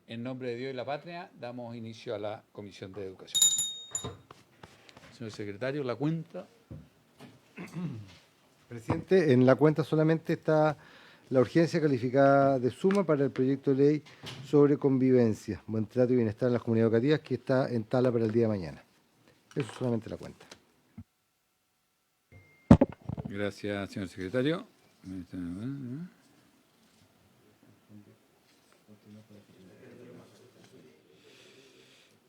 En nombre de Dios y la patria, damos inicio a la Comisión de Educación. Señor secretario, la cuenta. Presidente, en la cuenta solamente está la urgencia calificada de suma para el proyecto de ley sobre convivencia, buen trato y bienestar en las comunidades educativas, que está en tala para el día de mañana. Eso es solamente la cuenta. Gracias, señor secretario.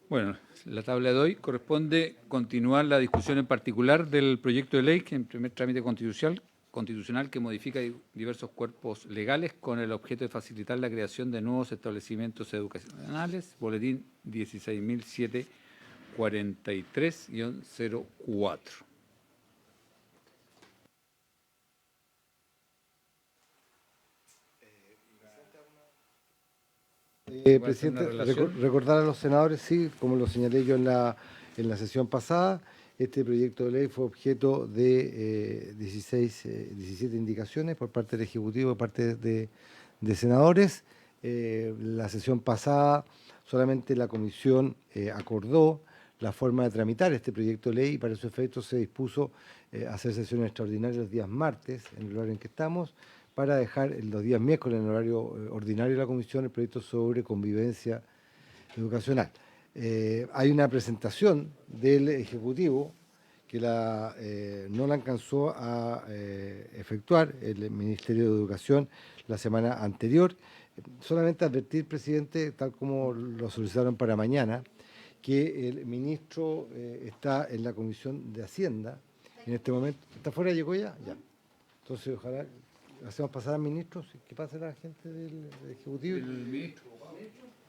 Bueno, la tabla de hoy corresponde continuar la discusión en particular del proyecto de ley que en primer trámite constitucional que modifica diversos cuerpos legales con el objeto de facilitar la creación de nuevos establecimientos educacionales, boletín 16.743-04. Presidente, recordar a los senadores, sí, como lo señalé yo en la sesión pasada, este proyecto de ley fue objeto de 17 indicaciones por parte del Ejecutivo, por parte de senadores. La sesión pasada solamente la Comisión acordó la forma de tramitar este proyecto de ley y para esos efectos se dispuso hacer sesiones extraordinarias los días martes, en el horario en que estamos, para dejar los días miércoles en el horario ordinario de la Comisión el proyecto sobre convivencia educacional. Hay una presentación del Ejecutivo que no la alcanzó a efectuar el Ministerio de Educación la semana anterior. Solamente advertir, presidente, tal como lo solicitaron para mañana, que el ministro está en la Comisión de Hacienda en este momento. ¿Está fuera? ¿Llegó ya? Ya. Entonces, ojalá hacemos pasar al ministro, que pase la gente del Ejecutivo. ¿El ministro?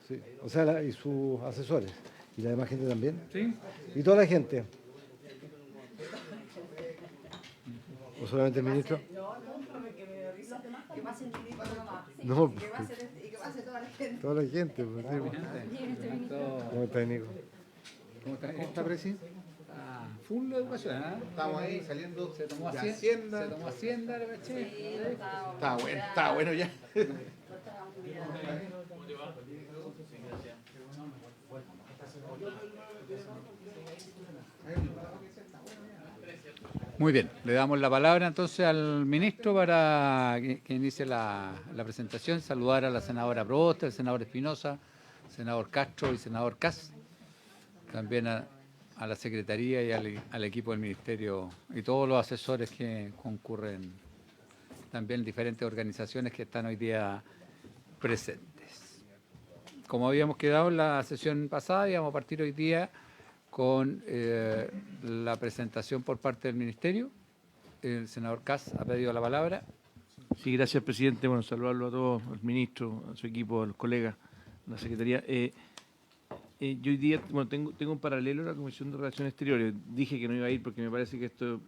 Sí, o sea, y sus asesores. ¿Y la demás gente también? Sí. ¿Y toda la gente? ¿O solamente el ministro? Que pase el ministro nomás. No, Y que pase toda la gente. toda la gente. Pues, sí. ¿Cómo está, Nico? ¿Cómo está, presidente? Full la educación, ¿eh? Estamos ahí saliendo Se tomó de Hacienda, le caché. Está bueno ya. Muy bien, le damos la palabra entonces al ministro para que inicie la presentación. Saludar a la senadora Proboste, al senador Espinosa, senador Castro y senador Cas. También a la Secretaría y al equipo del Ministerio y todos los asesores que concurren, también diferentes organizaciones que están hoy día presentes. Como habíamos quedado en la sesión pasada, íbamos a partir hoy día con la presentación por parte del Ministerio. El senador Cas ha pedido la palabra. Sí, gracias, presidente. Bueno, saludarlo a todos, al ministro, a su equipo, a los colegas, a la Secretaría. Yo hoy día, bueno, tengo un paralelo a la Comisión de Relaciones Exteriores. Dije que no iba a ir porque me parece que esto,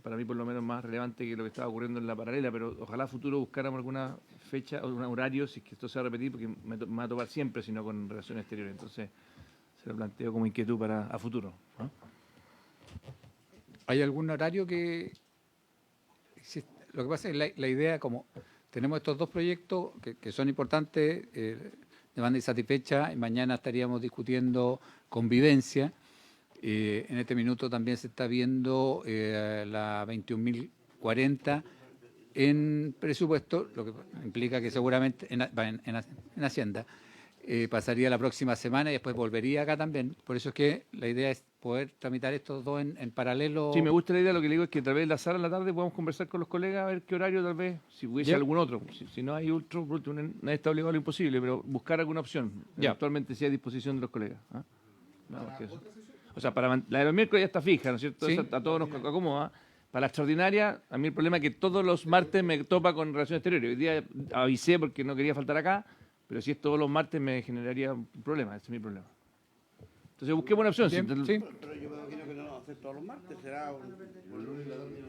para mí por lo menos, más relevante que lo que estaba ocurriendo en la paralela, pero ojalá a futuro buscáramos alguna fecha o un horario, si es que esto se va a repetir, porque me va a topar siempre, sino con Relaciones Exteriores. Entonces, se lo planteo como inquietud para a futuro, ¿no? ¿Hay algún horario que existe? Lo que pasa es que la idea, como tenemos estos dos proyectos que son importantes, demanda insatisfecha, y mañana estaríamos discutiendo convivencia. En este minuto también se está viendo la 21.040 en presupuesto, lo que implica que seguramente en Hacienda pasaría la próxima semana y después volvería acá también. Por eso es que la idea es poder tramitar estos dos en paralelo. Sí, me gusta la idea. Lo que le digo es que tal vez en la sala en la tarde podamos conversar con los colegas a ver qué horario, tal vez, si hubiese algún otro. Si no hay otro, nadie está obligado a lo imposible, pero buscar alguna opción. Actualmente sí a disposición de los colegas. Nada más que eso. O sea, la de los miércoles ya está fija, ¿no es cierto? Sí. Eso a todos nos acomoda. Para la extraordinaria, a mí el problema es que todos los martes me topa con Relaciones Exteriores. Hoy día avisé porque no quería faltar acá, pero si es todos los martes me generaría un problema, ese es mi problema. Entonces busquemos una opción. Bien, sí. Pero yo me imagino que no lo vamos a hacer todos los martes, será un lunes y la tarde.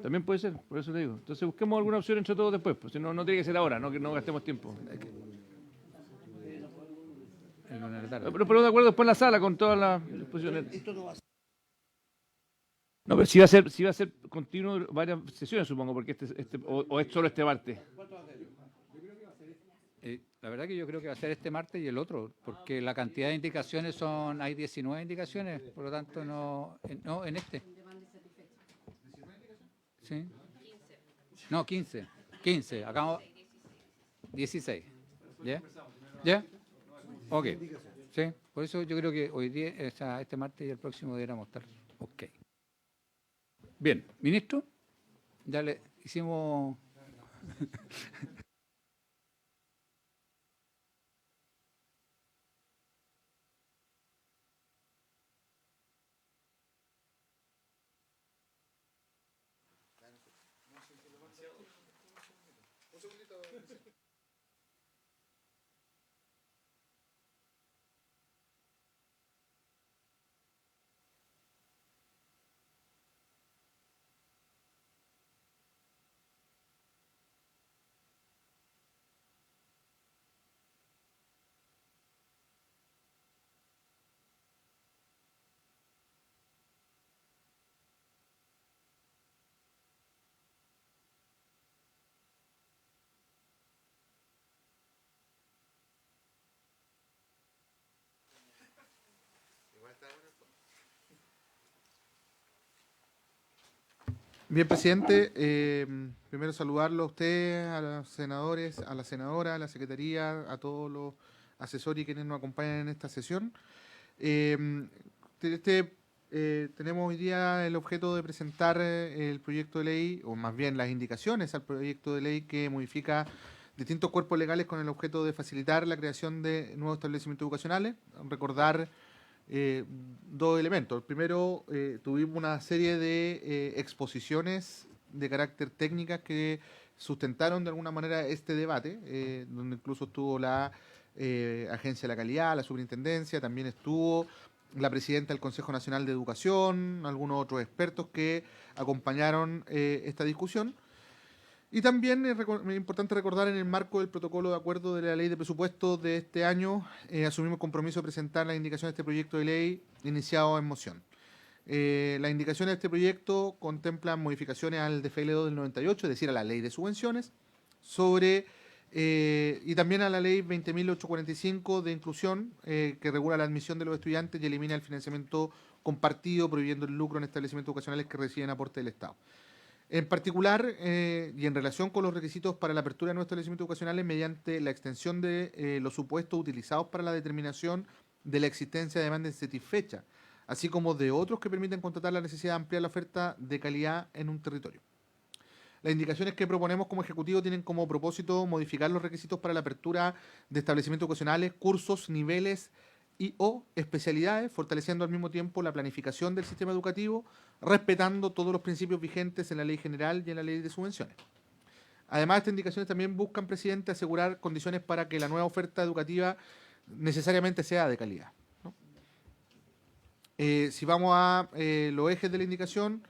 También puede ser, por eso le digo. Entonces busquemos alguna opción entre todos después, pues si no, no tiene que ser ahora, no que no gastemos tiempo. Pero de acuerdo después en la sala con todas las disposiciones. Esto no va a ser. No, pero si va a ser continuo varias sesiones, supongo, porque o es solo este martes. La verdad que yo creo que va a ser este martes y el otro, porque la cantidad de indicaciones hay 19 indicaciones, por lo tanto no en este. ¿Sí? No, 15, acá 16. ¿Ya? ¿Ya? Ok. Sí, por eso yo creo que hoy día, o sea, este martes y el próximo deberíamos estar. Ok. Bien, ministro, ya le hicimos. Bien, presidente, primero saludarlo a usted, a los senadores, a la senadora, a la secretaría, a todos los asesores y quienes nos acompañan en esta sesión. Eh, Tenemos hoy día el objeto de presentar el proyecto de ley, o más bien las indicaciones al proyecto de ley que modifica distintos cuerpos legales con el objeto de facilitar la creación de nuevos establecimientos educacionales. Recordar dos elementos. El primero, tuvimos una serie de exposiciones de carácter técnicas que sustentaron de alguna manera este debate, donde incluso estuvo la Agencia de la Calidad, la Superintendencia, también estuvo la presidenta del Consejo Nacional de Educación, algunos otros expertos que acompañaron esta discusión. Y también es importante recordar, en el marco del protocolo de acuerdo de la ley de presupuesto de este año, asumimos el compromiso de presentar las indicaciones de este proyecto de ley iniciado en moción. Las indicaciones de este proyecto contemplan modificaciones al DFL2 del 98, es decir, a la ley de subvenciones, y también a la ley 20.845 de inclusión, que regula la admisión de los estudiantes y elimina el financiamiento compartido, prohibiendo el lucro en establecimientos educacionales que reciben aporte del Estado. En particular, y en relación con los requisitos para la apertura de nuevos establecimientos educacionales, mediante la extensión de los supuestos utilizados para la determinación de la existencia de demanda insatisfecha, así como de otros que permiten contratar la necesidad de ampliar la oferta de calidad en un territorio. Las indicaciones que proponemos como Ejecutivo tienen como propósito modificar los requisitos para la apertura de establecimientos educacionales, cursos, niveles y/o especialidades, fortaleciendo al mismo tiempo la planificación del sistema educativo, respetando todos los principios vigentes en la ley general y en la ley de subvenciones. Además, estas indicaciones también buscan, presidente, asegurar condiciones para que la nueva oferta educativa necesariamente sea de calidad, ¿no? Si vamos a los ejes de la indicación,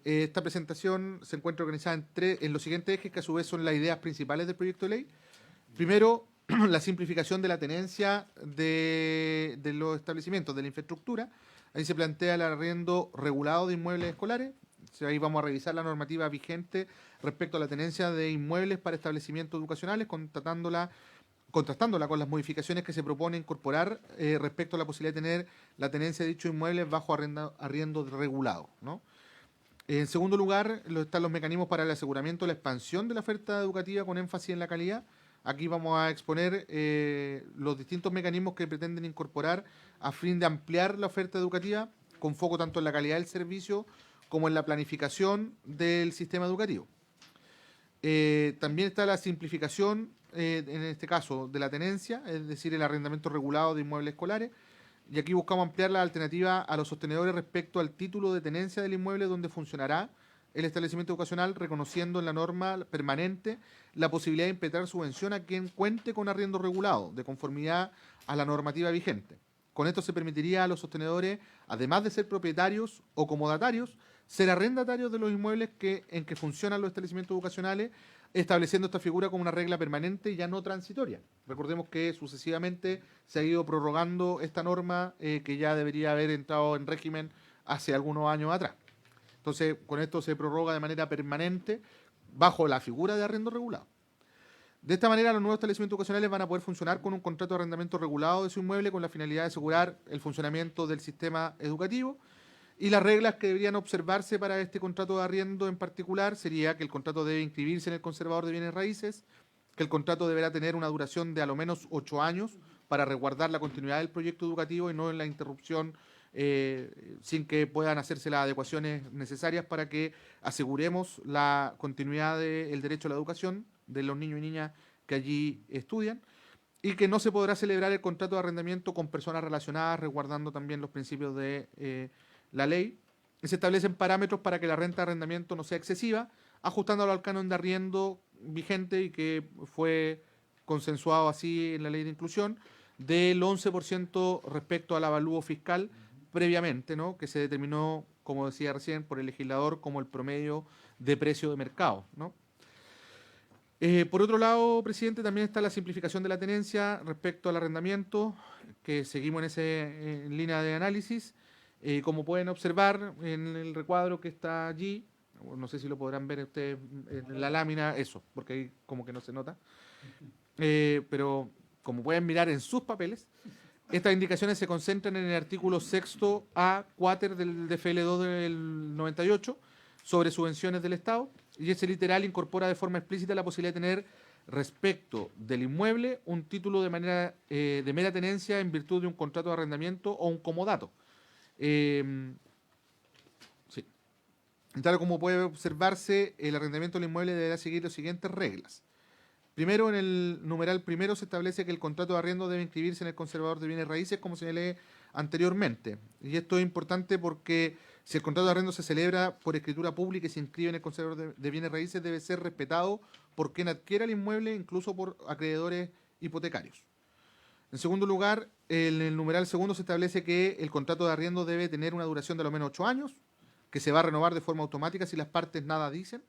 esta presentación se encuentra organizada en los siguientes ejes, que a su vez son las ideas principales del proyecto de ley. Primero, la simplificación de la tenencia de los establecimientos, de la infraestructura. Ahí se plantea el arriendo regulado de inmuebles escolares. Ahí vamos a revisar la normativa vigente respecto a la tenencia de inmuebles para establecimientos educacionales, contrastándola con las modificaciones que se propone incorporar respecto a la posibilidad de tener la tenencia de dichos inmuebles bajo arriendo regulado, ¿no? En segundo lugar, están los mecanismos para el aseguramiento de la expansión de la oferta educativa con énfasis en la calidad. Aquí vamos a exponer los distintos mecanismos que pretenden incorporar a fin de ampliar la oferta educativa, con foco tanto en la calidad del servicio como en la planificación del sistema educativo. También está la simplificación, en este caso, de la tenencia, es decir, el arrendamiento regulado de inmuebles escolares. Y aquí buscamos ampliar la alternativa a los sostenedores respecto al título de tenencia del inmueble donde funcionará el establecimiento educacional, reconociendo en la norma permanente la posibilidad de impetrar subvención a quien cuente con arriendo regulado, de conformidad a la normativa vigente. Con esto se permitiría a los sostenedores, además de ser propietarios o comodatarios, ser arrendatarios de los inmuebles en que funcionan los establecimientos educacionales, estableciendo esta figura como una regla permanente y ya no transitoria. Recordemos que sucesivamente se ha ido prorrogando esta norma que ya debería haber entrado en régimen hace algunos años atrás. Entonces, con esto se prorroga de manera permanente bajo la figura de arriendo regulado. De esta manera, los nuevos establecimientos educacionales van a poder funcionar con un contrato de arrendamiento regulado de su inmueble con la finalidad de asegurar el funcionamiento del sistema educativo. Y las reglas que deberían observarse para este contrato de arriendo en particular sería que el contrato debe inscribirse en el conservador de bienes raíces, que el contrato deberá tener una duración de a lo menos 8 años para resguardar la continuidad del proyecto educativo y no en la interrupción sin que puedan hacerse las adecuaciones necesarias para que aseguremos la continuidad del derecho a la educación de los niños y niñas que allí estudian, y que no se podrá celebrar el contrato de arrendamiento con personas relacionadas, resguardando también los principios de la ley. Se establecen parámetros para que la renta de arrendamiento no sea excesiva, ajustándolo al canon de arriendo vigente y que fue consensuado así en la ley de inclusión, del 11% respecto al avalúo fiscal previamente, ¿no? Que se determinó, como decía recién, por el legislador como el promedio de precio de mercado, ¿no? Por otro lado, presidente, también está la simplificación de la tenencia respecto al arrendamiento, que seguimos en línea de análisis. Como pueden observar en el recuadro que está allí, no sé si lo podrán ver ustedes en la lámina, eso, porque ahí como que no se nota, pero como pueden mirar en sus papeles, estas indicaciones se concentran en el artículo 6º A cuáter del DFL2 del 98 sobre subvenciones del Estado, y ese literal incorpora de forma explícita la posibilidad de tener respecto del inmueble un título de mera tenencia en virtud de un contrato de arrendamiento o un comodato. Sí. Tal como puede observarse, el arrendamiento del inmueble deberá seguir las siguientes reglas. Primero, en el numeral primero se establece que el contrato de arriendo debe inscribirse en el conservador de bienes raíces, como señalé anteriormente. Y esto es importante porque si el contrato de arriendo se celebra por escritura pública y se inscribe en el conservador de bienes raíces, debe ser respetado por quien adquiera el inmueble, incluso por acreedores hipotecarios. En segundo lugar, en el numeral segundo se establece que el contrato de arriendo debe tener una duración de al menos 8 años, que se va a renovar de forma automática si las partes nada dicen.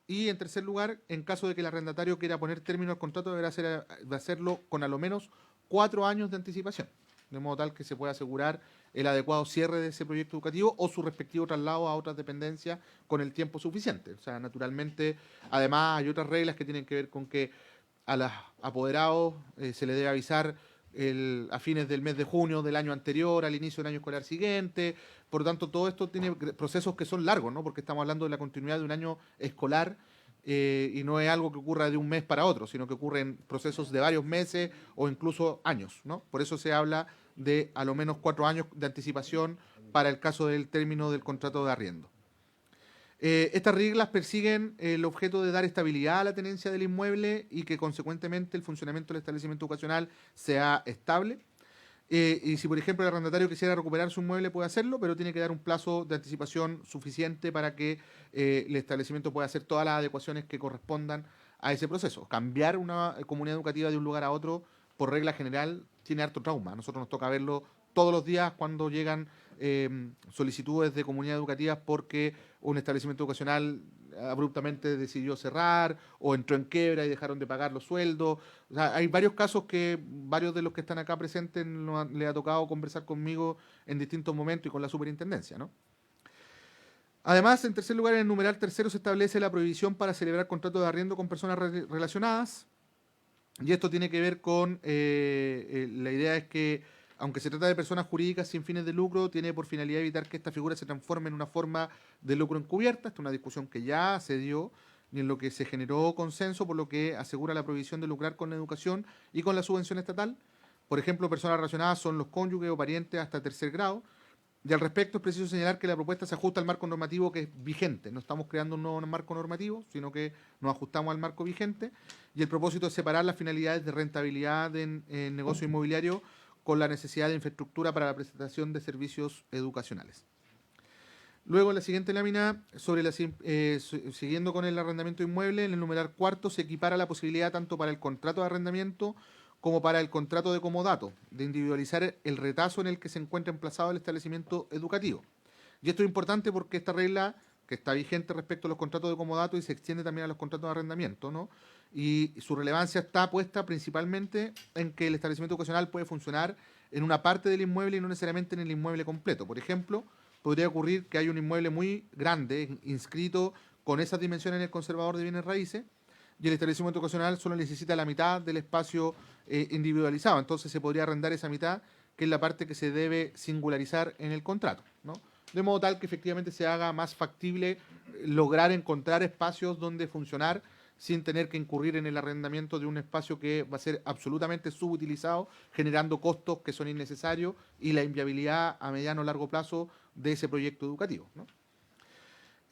Y en tercer lugar, en caso de que el arrendatario quiera poner término al contrato, deberá hacerlo con a lo menos 4 años de anticipación, de modo tal que se pueda asegurar el adecuado cierre de ese proyecto educativo o su respectivo traslado a otras dependencias con el tiempo suficiente. O sea, naturalmente, además hay otras reglas que tienen que ver con que a los apoderados se les debe avisar a fines del mes de junio del año anterior, al inicio del año escolar siguiente. Por lo tanto, todo esto tiene procesos que son largos, ¿no? Porque estamos hablando de la continuidad de un año escolar y no es algo que ocurra de un mes para otro, sino que ocurre en procesos de varios meses o incluso años, ¿no? Por eso se habla de a lo menos 4 años de anticipación para el caso del término del contrato de arriendo. Estas reglas persiguen el objeto de dar estabilidad a la tenencia del inmueble y que consecuentemente el funcionamiento del establecimiento educacional sea estable. Y si, por ejemplo, el arrendatario quisiera recuperar su inmueble, puede hacerlo, pero tiene que dar un plazo de anticipación suficiente para que el establecimiento pueda hacer todas las adecuaciones que correspondan a ese proceso. Cambiar una comunidad educativa de un lugar a otro, por regla general, tiene harto trauma. A nosotros nos toca verlo todos los días cuando llegan solicitudes de comunidades educativas porque un establecimiento educacional abruptamente decidió cerrar o entró en quiebra y dejaron de pagar los sueldos. O sea, hay varios casos que varios de los que están acá presentes les ha tocado conversar conmigo en distintos momentos y con la superintendencia, ¿no? Además, en tercer lugar, en el numeral tercero se establece la prohibición para celebrar contratos de arriendo con personas relacionadas, y esto tiene que ver con la idea es que aunque se trata de personas jurídicas sin fines de lucro, tiene por finalidad evitar que esta figura se transforme en una forma de lucro encubierta. Esta es una discusión que ya se dio y en lo que se generó consenso, por lo que asegura la prohibición de lucrar con la educación y con la subvención estatal. Por ejemplo, personas relacionadas son los cónyuges o parientes hasta tercer grado. Y al respecto es preciso señalar que la propuesta se ajusta al marco normativo que es vigente. No estamos creando un nuevo marco normativo, sino que nos ajustamos al marco vigente. Y el propósito es separar las finalidades de rentabilidad en negocio inmobiliario con la necesidad de infraestructura para la prestación de servicios educacionales. Luego, en la siguiente lámina, siguiendo con el arrendamiento inmueble, en el numeral cuarto se equipara la posibilidad tanto para el contrato de arrendamiento como para el contrato de comodato, de individualizar el retazo en el que se encuentra emplazado el establecimiento educativo. Y esto es importante porque esta regla, que está vigente respecto a los contratos de comodato y se extiende también a los contratos de arrendamiento, ¿no? Y su relevancia está puesta principalmente en que el establecimiento educacional puede funcionar en una parte del inmueble y no necesariamente en el inmueble completo. Por ejemplo, podría ocurrir que hay un inmueble muy grande inscrito con esas dimensiones en el conservador de bienes raíces y el establecimiento educacional solo necesita la mitad del espacio individualizado. Entonces se podría arrendar esa mitad, que es la parte que se debe singularizar en el contrato, ¿no? De modo tal que efectivamente se haga más factible lograr encontrar espacios donde funcionar sin tener que incurrir en el arrendamiento de un espacio que va a ser absolutamente subutilizado, generando costos que son innecesarios y la inviabilidad a mediano o largo plazo de ese proyecto educativo, ¿no?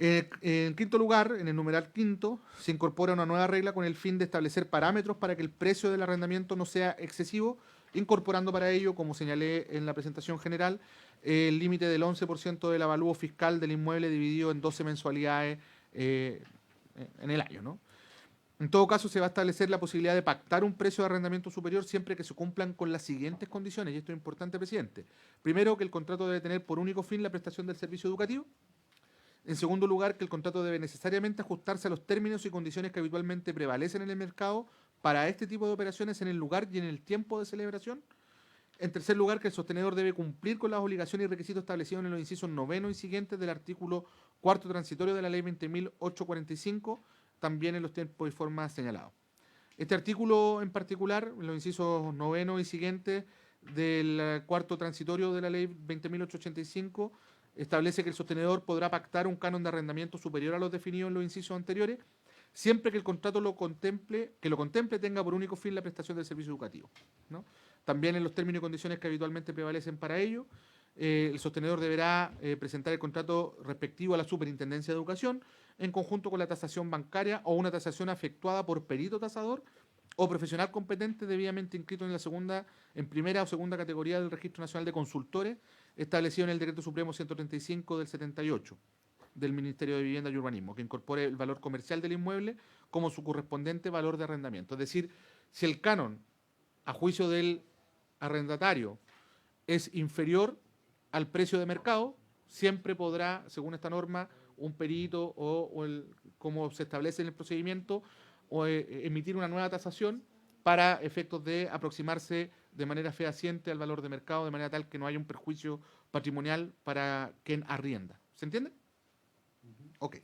En quinto lugar, en el numeral quinto, se incorpora una nueva regla con el fin de establecer parámetros para que el precio del arrendamiento no sea excesivo, incorporando para ello, como señalé en la presentación general, el límite del 11% del avalúo fiscal del inmueble dividido en 12 mensualidades en el año, ¿no? En todo caso, se va a establecer la posibilidad de pactar un precio de arrendamiento superior siempre que se cumplan con las siguientes condiciones, y esto es importante, presidente. Primero, que el contrato debe tener por único fin la prestación del servicio educativo. En segundo lugar, que el contrato debe necesariamente ajustarse a los términos y condiciones que habitualmente prevalecen en el mercado para este tipo de operaciones en el lugar y en el tiempo de celebración. En tercer lugar, que el sostenedor debe cumplir con las obligaciones y requisitos establecidos en los incisos 9 y siguientes del artículo 4º transitorio de la Ley 20.845, también en los tiempos y formas señalados. Este artículo en particular, en los incisos 9 y siguientes del 4º transitorio de la Ley 20.885, establece que el sostenedor podrá pactar un canon de arrendamiento superior a los definidos en los incisos anteriores, siempre que el contrato lo contemple tenga por único fin la prestación del servicio educativo, ¿no? También en los términos y condiciones que habitualmente prevalecen para ello, el sostenedor deberá presentar el contrato respectivo a la Superintendencia de Educación en conjunto con la tasación bancaria o una tasación efectuada por perito tasador o profesional competente debidamente inscrito en primera o segunda categoría del Registro Nacional de Consultores, establecido en el Decreto Supremo 135 del 78 del Ministerio de Vivienda y Urbanismo, que incorpore el valor comercial del inmueble como su correspondiente valor de arrendamiento. Es decir, si el canon, a juicio del arrendatario, es inferior al precio de mercado, siempre podrá, según esta norma, un perito como se establece en el procedimiento, emitir una nueva tasación para efectos de aproximarse de manera fehaciente al valor de mercado, de manera tal que no haya un perjuicio patrimonial para quien arrienda. ¿Se entiende? Ok.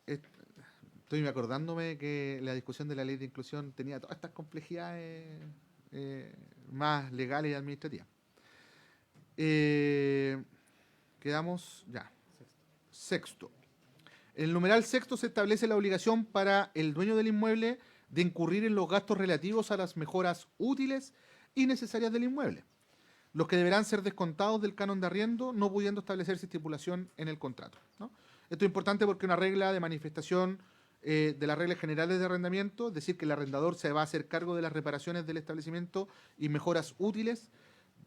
Estoy acordándome que la discusión de la ley de inclusión tenía todas estas complejidades más legales y administrativas. Quedamos ya. Sexto. En el numeral sexto se establece la obligación para el dueño del inmueble de incurrir en los gastos relativos a las mejoras útiles y necesarias del inmueble, los que deberán ser descontados del canon de arriendo, no pudiendo establecerse estipulación en el contrato, ¿no? Esto es importante porque una regla de manifestación de las reglas generales de arrendamiento, es decir, que el arrendador se va a hacer cargo de las reparaciones del establecimiento y mejoras útiles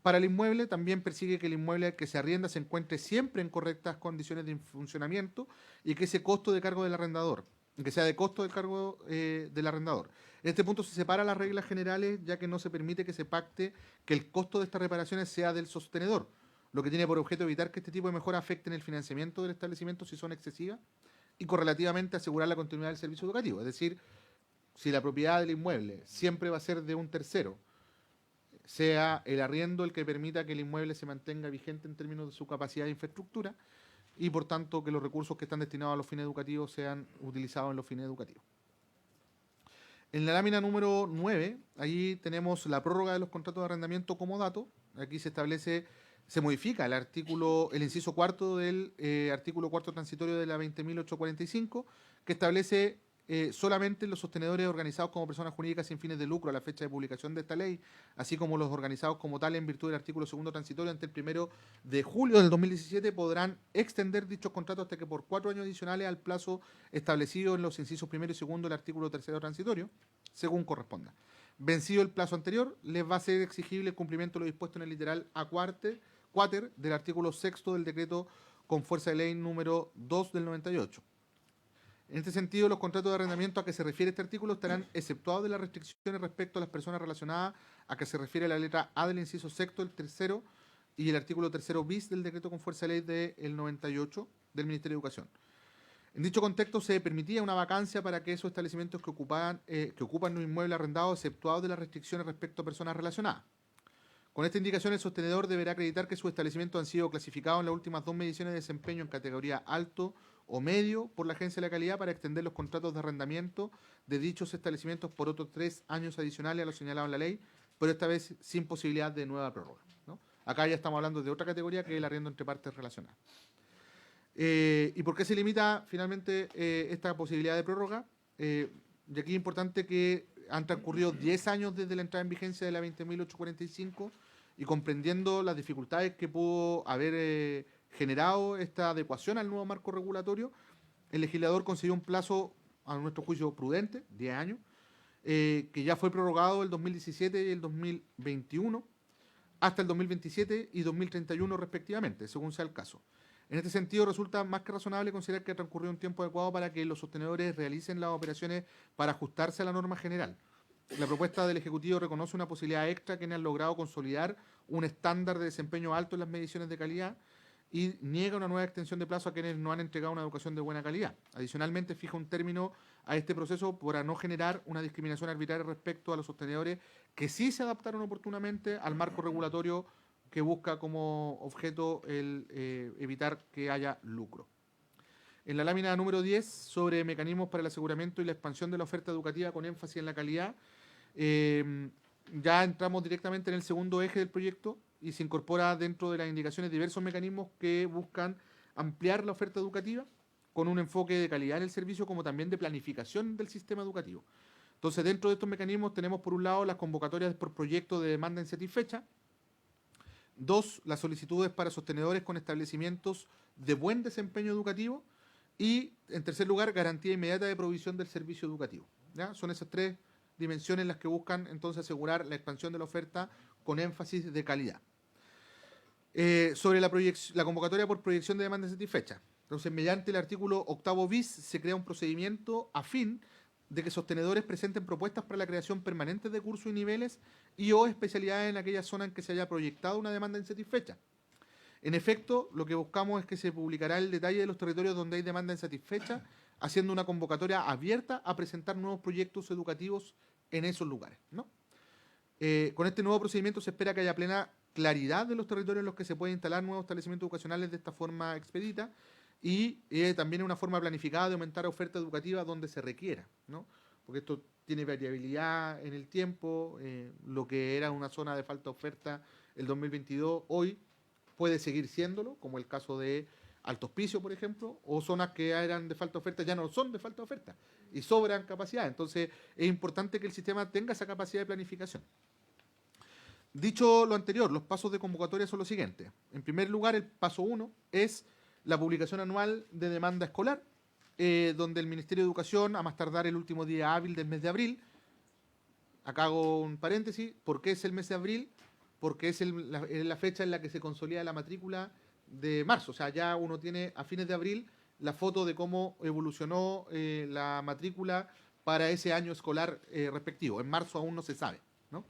para el inmueble, también persigue que el inmueble que se arrienda se encuentre siempre en correctas condiciones de funcionamiento y que ese costo de cargo del arrendador, que sea de costo del cargo del arrendador. En este punto se separan las reglas generales, ya que no se permite que se pacte que el costo de estas reparaciones sea del sostenedor, lo que tiene por objeto evitar que este tipo de mejoras afecten el financiamiento del establecimiento si son excesivas y correlativamente asegurar la continuidad del servicio educativo. Es decir, si la propiedad del inmueble siempre va a ser de un tercero, sea el arriendo el que permita que el inmueble se mantenga vigente en términos de su capacidad de infraestructura y, por tanto, que los recursos que están destinados a los fines educativos sean utilizados en los fines educativos. En la lámina número 9, allí tenemos la prórroga de los contratos de arrendamiento como dato. Aquí se modifica el inciso cuarto del artículo 4º transitorio de la 20.845, que establece solamente los sostenedores organizados como personas jurídicas sin fines de lucro a la fecha de publicación de esta ley, así como los organizados como tal en virtud del artículo 2º transitorio ante el 1 de julio del 2017 podrán extender dichos contratos hasta que por 4 años adicionales al plazo establecido en los incisos 1 y 2 del artículo 3º transitorio, según corresponda. Vencido el plazo anterior, les va a ser exigible el cumplimiento de lo dispuesto en el literal A cuater del artículo 6º del decreto con fuerza de ley número 2 del 98. En este sentido, los contratos de arrendamiento a que se refiere este artículo estarán exceptuados de las restricciones respecto a las personas relacionadas a que se refiere la letra A del inciso sexto, el tercero y el artículo 3º bis del decreto con fuerza de ley del 98 del Ministerio de Educación. En dicho contexto se permitía una vacancia para que esos establecimientos que ocupan un inmueble arrendado exceptuados de las restricciones respecto a personas relacionadas. Con esta indicación, el sostenedor deberá acreditar que sus establecimientos han sido clasificados en las últimas 2 mediciones de desempeño en categoría alto o medio por la Agencia de la Calidad para extender los contratos de arrendamiento de dichos establecimientos por otros 3 años adicionales a lo señalado en la ley, pero esta vez sin posibilidad de nueva prórroga, ¿no? Acá ya estamos hablando de otra categoría que es el arriendo entre partes relacionadas. ¿Y por qué se limita finalmente esta posibilidad de prórroga? Y aquí es importante que han transcurrido 10 años desde la entrada en vigencia de la 20.845 y comprendiendo las dificultades que pudo haber generado esta adecuación al nuevo marco regulatorio, el legislador concedió un plazo, a nuestro juicio, prudente, 10 años, que ya fue prorrogado el 2017 y el 2021, hasta el 2027 y 2031 respectivamente, según sea el caso. En este sentido, resulta más que razonable considerar que ha transcurrido un tiempo adecuado para que los sostenedores realicen las operaciones para ajustarse a la norma general. La propuesta del Ejecutivo reconoce una posibilidad extra que han logrado consolidar un estándar de desempeño alto en las mediciones de calidad y niega una nueva extensión de plazo a quienes no han entregado una educación de buena calidad. Adicionalmente, fija un término a este proceso para no generar una discriminación arbitraria respecto a los sostenedores que sí se adaptaron oportunamente al marco regulatorio que busca como objeto el evitar que haya lucro. En la lámina número 10, sobre mecanismos para el aseguramiento y la expansión de la oferta educativa con énfasis en la calidad, ya entramos directamente en el segundo eje del proyecto y se incorpora dentro de las indicaciones diversos mecanismos que buscan ampliar la oferta educativa con un enfoque de calidad en el servicio como también de planificación del sistema educativo. Entonces, dentro de estos mecanismos tenemos por un lado las convocatorias por proyecto de demanda insatisfecha. 2, las solicitudes para sostenedores con establecimientos de buen desempeño educativo. Y, en tercer lugar, garantía inmediata de provisión del servicio educativo, ¿ya? Son esas 3 dimensiones las que buscan entonces asegurar la expansión de la oferta con énfasis de calidad. Sobre la convocatoria por proyección de demanda insatisfecha. Entonces, mediante el artículo 8 bis, se crea un procedimiento a fin de que sostenedores presenten propuestas para la creación permanente de cursos y niveles y o especialidades en aquella zona en que se haya proyectado una demanda insatisfecha. En efecto, lo que buscamos es que se publicará el detalle de los territorios donde hay demanda insatisfecha, haciendo una convocatoria abierta a presentar nuevos proyectos educativos en esos lugares, ¿no? Con este nuevo procedimiento se espera que haya plena claridad de los territorios en los que se pueden instalar nuevos establecimientos educacionales de esta forma expedita y también una forma planificada de aumentar la oferta educativa donde se requiera, ¿no? Porque esto tiene variabilidad en el tiempo, lo que era una zona de falta de oferta el 2022, hoy puede seguir siéndolo, como el caso de Alto Hospicio, por ejemplo, o zonas que eran de falta de oferta ya no son de falta de oferta y sobran capacidad. Entonces, es importante que el sistema tenga esa capacidad de planificación. Dicho lo anterior, los pasos de convocatoria son los siguientes. En primer lugar, el paso 1 es la publicación anual de demanda escolar, donde el Ministerio de Educación, a más tardar el último día hábil del mes de abril, acá hago un paréntesis, ¿por qué es el mes de abril? Porque es la fecha en la que se consolida la matrícula de marzo. O sea, ya uno tiene a fines de abril la foto de cómo evolucionó la matrícula para ese año escolar respectivo. En marzo aún no se sabe, ¿no?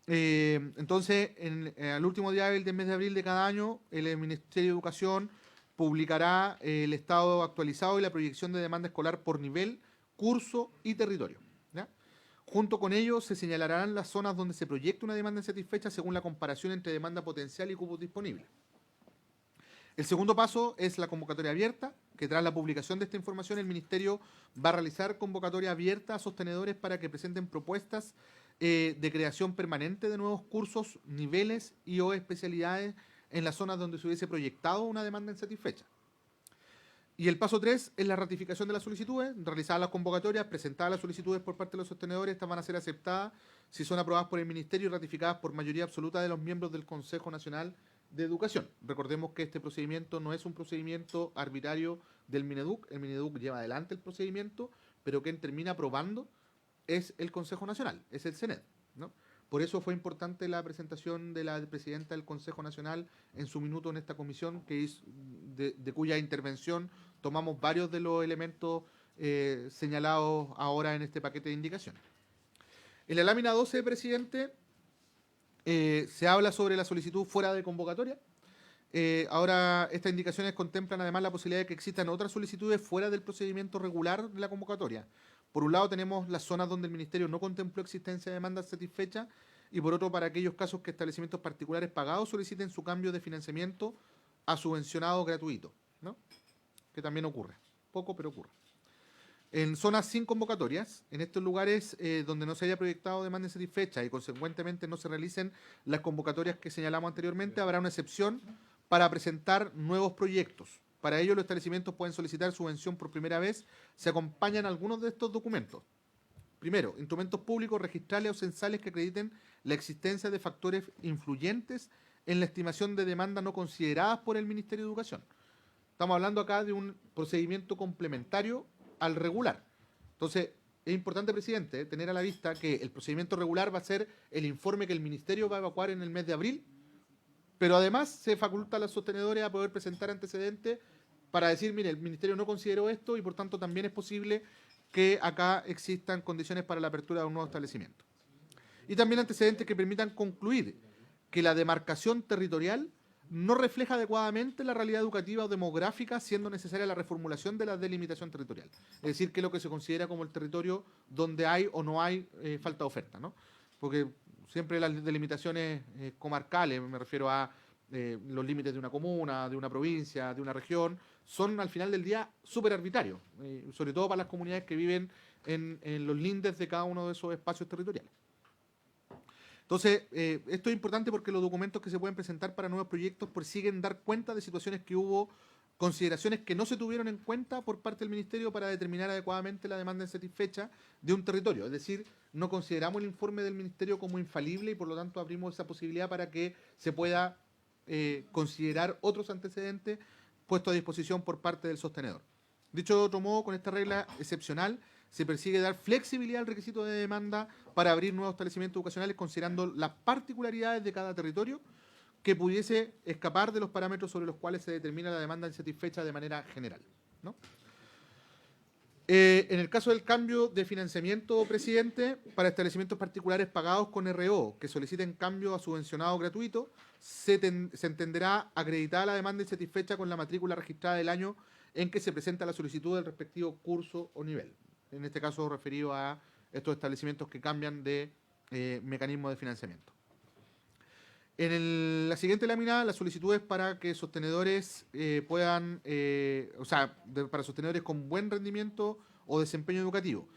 Entonces, al último día del mes de abril de cada año, el Ministerio de Educación publicará el estado actualizado y la proyección de demanda escolar por nivel, curso y territorio, ¿ya? Junto con ello, se señalarán las zonas donde se proyecta una demanda insatisfecha según la comparación entre demanda potencial y cupos disponibles. El segundo paso es la convocatoria abierta, que tras la publicación de esta información, el Ministerio va a realizar convocatoria abierta a sostenedores para que presenten propuestas de creación permanente de nuevos cursos, niveles y o especialidades en las zonas donde se hubiese proyectado una demanda insatisfecha. Y el paso 3 es la ratificación de las solicitudes, realizadas las convocatorias, presentadas las solicitudes por parte de los sostenedores, estas van a ser aceptadas si son aprobadas por el Ministerio y ratificadas por mayoría absoluta de los miembros del Consejo Nacional de Educación. Recordemos que este procedimiento no es un procedimiento arbitrario del Mineduc, el Mineduc lleva adelante el procedimiento, pero quien termina aprobando es el Consejo Nacional, es el CENED, ¿no? Por eso fue importante la presentación de la presidenta del Consejo Nacional en su minuto en esta comisión, que es de cuya intervención tomamos varios de los elementos señalados ahora en este paquete de indicaciones. En la lámina 12, presidente, se habla sobre la solicitud fuera de convocatoria. Ahora, estas indicaciones contemplan además la posibilidad de que existan otras solicitudes fuera del procedimiento regular de la convocatoria. Por un lado tenemos las zonas donde el Ministerio no contempló existencia de demanda satisfecha y por otro para aquellos casos que establecimientos particulares pagados soliciten su cambio de financiamiento a subvencionado gratuito, ¿no? que también ocurre. Poco, pero ocurre. En zonas sin convocatorias, en estos lugares donde no se haya proyectado demanda insatisfecha y consecuentemente no se realicen las convocatorias que señalamos anteriormente, habrá una excepción para presentar nuevos proyectos. Para ello, los establecimientos pueden solicitar subvención por primera vez. Se acompañan algunos de estos documentos. Primero, instrumentos públicos registrales o censales que acrediten la existencia de factores influyentes en la estimación de demanda no consideradas por el Ministerio de Educación. Estamos hablando acá de un procedimiento complementario al regular. Entonces, es importante, presidente, tener a la vista que el procedimiento regular va a ser el informe que el Ministerio va a evacuar en el mes de abril, pero además se faculta a los sostenedores a poder presentar antecedentes para decir, mire, el Ministerio no consideró esto y por tanto también es posible que acá existan condiciones para la apertura de un nuevo establecimiento. Y también antecedentes que permitan concluir que la demarcación territorial no refleja adecuadamente la realidad educativa o demográfica, siendo necesaria la reformulación de la delimitación territorial. Es decir, que es lo que se considera como el territorio donde hay o no hay falta de oferta, ¿no? Porque siempre las delimitaciones comarcales, me refiero a los límites de una comuna, de una provincia, de una región, son al final del día súper arbitrarios, sobre todo para las comunidades que viven en los lindes de cada uno de esos espacios territoriales. Entonces, esto es importante porque los documentos que se pueden presentar para nuevos proyectos persiguen dar cuenta de situaciones que hubo, consideraciones que no se tuvieron en cuenta por parte del Ministerio para determinar adecuadamente la demanda insatisfecha de un territorio. Es decir, no consideramos el informe del Ministerio como infalible y por lo tanto abrimos esa posibilidad para que se pueda considerar otros antecedentes puestos a disposición por parte del sostenedor. Dicho de otro modo, con esta regla excepcional se persigue dar flexibilidad al requisito de demanda para abrir nuevos establecimientos educacionales considerando las particularidades de cada territorio que pudiese escapar de los parámetros sobre los cuales se determina la demanda insatisfecha de manera general, ¿no? En el caso del cambio de financiamiento, presidente, para establecimientos particulares pagados con RO que soliciten cambio a subvencionado gratuito, se entenderá acreditada la demanda insatisfecha con la matrícula registrada del año en que se presenta la solicitud del respectivo curso o nivel. En este caso referido a estos establecimientos que cambian de mecanismo de financiamiento. En la siguiente lámina, las solicitudes para que sostenedores puedan, para sostenedores con buen rendimiento o desempeño educativo.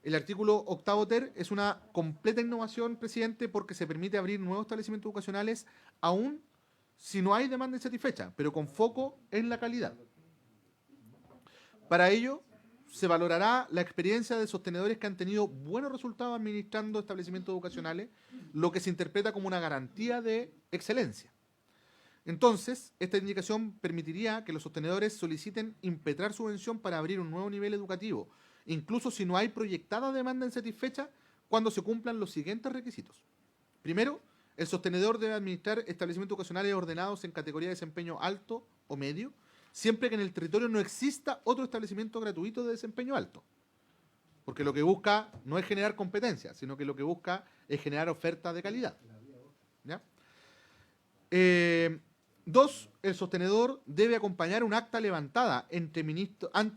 El artículo octavo ter es una completa innovación, presidente, porque se permite abrir nuevos establecimientos educacionales aún si no hay demanda insatisfecha, pero con foco en la calidad. Para ello, se valorará la experiencia de sostenedores que han tenido buenos resultados administrando establecimientos educacionales, lo que se interpreta como una garantía de excelencia. Entonces, esta indicación permitiría que los sostenedores soliciten impetrar subvención para abrir un nuevo nivel educativo, incluso si no hay proyectada demanda insatisfecha, cuando se cumplan los siguientes requisitos. Primero, el sostenedor debe administrar establecimientos educacionales ordenados en categoría de desempeño alto o medio, siempre que en el territorio no exista otro establecimiento gratuito de desempeño alto. Porque lo que busca no es generar competencia, sino que lo que busca es generar oferta de calidad. ¿Ya? Dos, el sostenedor debe acompañar un acta levantada ante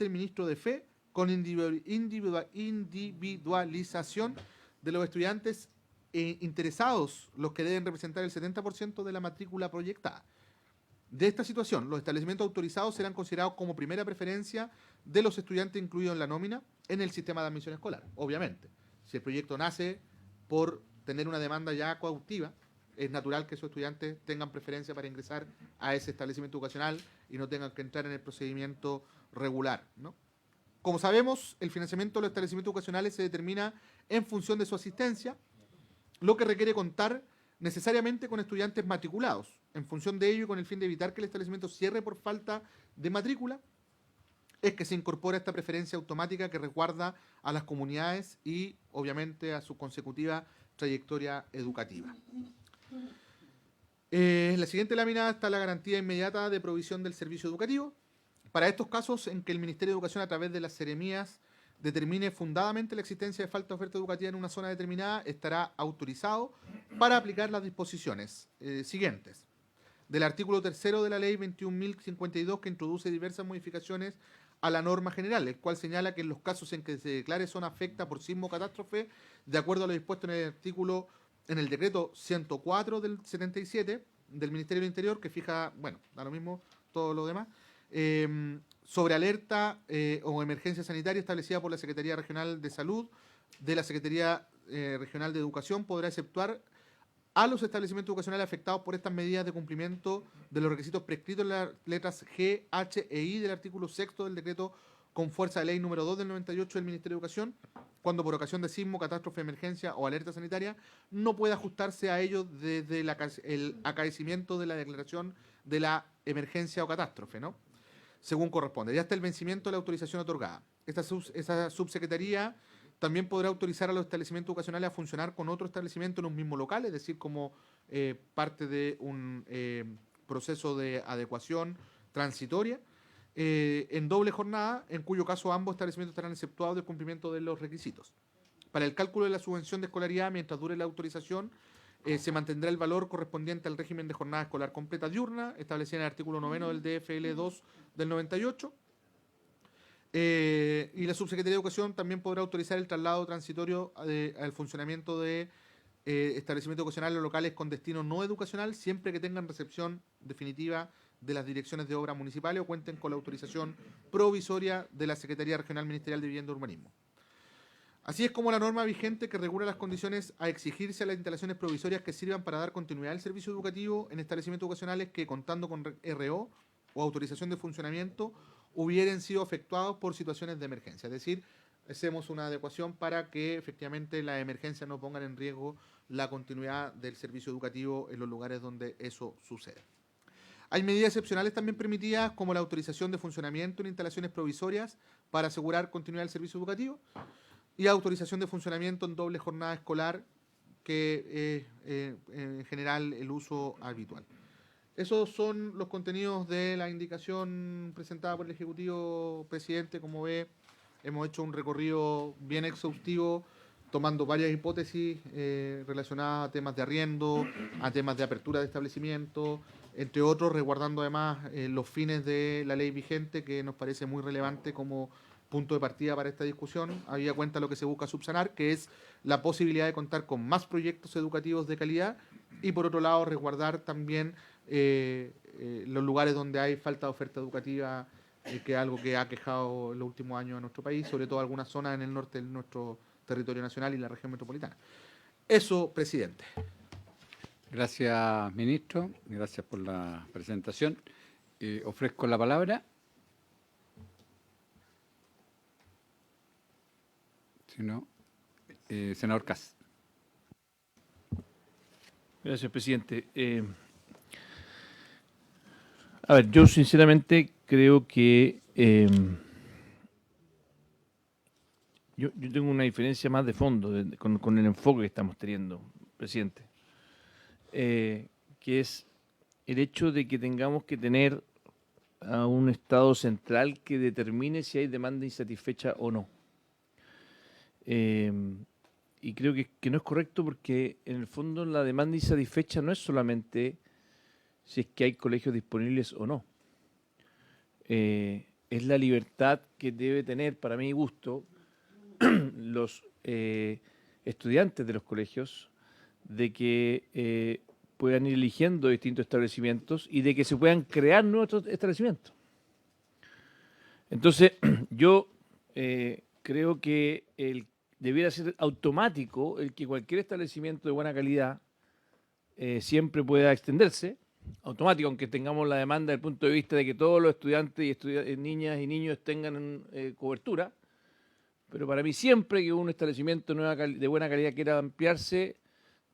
el ministro de Fe con individualización de los estudiantes interesados, los que deben representar el 70% de la matrícula proyectada. De esta situación, los establecimientos autorizados serán considerados como primera preferencia de los estudiantes incluidos en la nómina en el sistema de admisión escolar. Obviamente, si el proyecto nace por tener una demanda ya coactiva, es natural que esos estudiantes tengan preferencia para ingresar a ese establecimiento educacional y no tengan que entrar en el procedimiento regular, ¿no? Como sabemos, el financiamiento de los establecimientos educacionales se determina en función de su asistencia, lo que requiere contar necesariamente con estudiantes matriculados. En función de ello y con el fin de evitar que el establecimiento cierre por falta de matrícula, es que se incorpora esta preferencia automática que resguarda a las comunidades y, obviamente, a su consecutiva trayectoria educativa. En la siguiente lámina está la garantía inmediata de provisión del servicio educativo. Para estos casos en que el Ministerio de Educación, a través de las seremías, determine fundadamente la existencia de falta de oferta educativa en una zona determinada, estará autorizado para aplicar las disposiciones siguientes. Del artículo 3 de la Ley 21.052, que introduce diversas modificaciones a la norma general, el cual señala que en los casos en que se declare zona afecta por sismo o catástrofe, de acuerdo a lo dispuesto en el decreto 104 del 77 del Ministerio del Interior, que fija, bueno, da lo mismo todo lo demás, sobre alerta o emergencia sanitaria establecida por la Secretaría Regional de Salud de la Secretaría Regional de Educación podrá exceptuar a los establecimientos educacionales afectados por estas medidas de cumplimiento de los requisitos prescritos en las letras G, H e I del artículo 6 del decreto con fuerza de ley número 2 del 98 del Ministerio de Educación, cuando por ocasión de sismo, catástrofe, emergencia o alerta sanitaria no puede ajustarse a ellos desde el acaecimiento de la declaración de la emergencia o catástrofe, ¿no? Según corresponde, ya hasta el vencimiento de la autorización otorgada. Esa subsecretaría también podrá autorizar a los establecimientos educacionales a funcionar con otro establecimiento en un mismo local, es decir, como parte de un proceso de adecuación transitoria, en doble jornada, en cuyo caso ambos establecimientos estarán exceptuados del cumplimiento de los requisitos. Para el cálculo de la subvención de escolaridad, mientras dure la autorización, se mantendrá el valor correspondiente al régimen de jornada escolar completa diurna, establecido en el artículo 9 del DFL 2 del 98. Y la Subsecretaría de Educación también podrá autorizar el traslado transitorio al funcionamiento de establecimientos educacionales locales con destino no educacional, siempre que tengan recepción definitiva de las direcciones de obras municipales o cuenten con la autorización provisoria de la Secretaría Regional Ministerial de Vivienda y Urbanismo. Así es como la norma vigente que regula las condiciones a exigirse a las instalaciones provisorias que sirvan para dar continuidad al servicio educativo en establecimientos educacionales que, contando con RO o autorización de funcionamiento, hubieran sido efectuados por situaciones de emergencia. Es decir, hacemos una adecuación para que efectivamente las emergencias no pongan en riesgo la continuidad del servicio educativo en los lugares donde eso sucede. Hay medidas excepcionales también permitidas, como la autorización de funcionamiento en instalaciones provisorias para asegurar continuidad del servicio educativo y autorización de funcionamiento en doble jornada escolar, que es en general el uso habitual. Esos son los contenidos de la indicación presentada por el Ejecutivo, presidente. Como ve, hemos hecho un recorrido bien exhaustivo, tomando varias hipótesis relacionadas a temas de arriendo, a temas de apertura de establecimientos, entre otros, resguardando además los fines de la ley vigente, que nos parece muy relevante como punto de partida para esta discusión. Habida cuenta lo que se busca subsanar, que es la posibilidad de contar con más proyectos educativos de calidad y, por otro lado, resguardar también los lugares donde hay falta de oferta educativa, que es algo que ha quejado en los últimos años en nuestro país, sobre todo algunas zonas en el norte de nuestro territorio nacional y la región metropolitana. Eso, presidente. Gracias, ministro. Gracias por la presentación. Ofrezco la palabra. Si no, senador Kass. Gracias, presidente. A ver, yo sinceramente creo que yo tengo una diferencia más de fondo con el enfoque que estamos teniendo, presidente, que es el hecho de que tengamos que tener a un Estado central que determine si hay demanda insatisfecha o no. Y creo que no es correcto, porque en el fondo la demanda insatisfecha no es solamente si es que hay colegios disponibles o no. Es la libertad que debe tener, para mi gusto, los estudiantes de los colegios de que puedan ir eligiendo distintos establecimientos y de que se puedan crear nuevos establecimientos. Entonces, yo creo que debiera ser automático el que cualquier establecimiento de buena calidad siempre pueda extenderse, automático, aunque tengamos la demanda desde el punto de vista de que todos los estudiantes y niñas y niños tengan cobertura. Pero para mí, siempre que un establecimiento de buena calidad quiera ampliarse,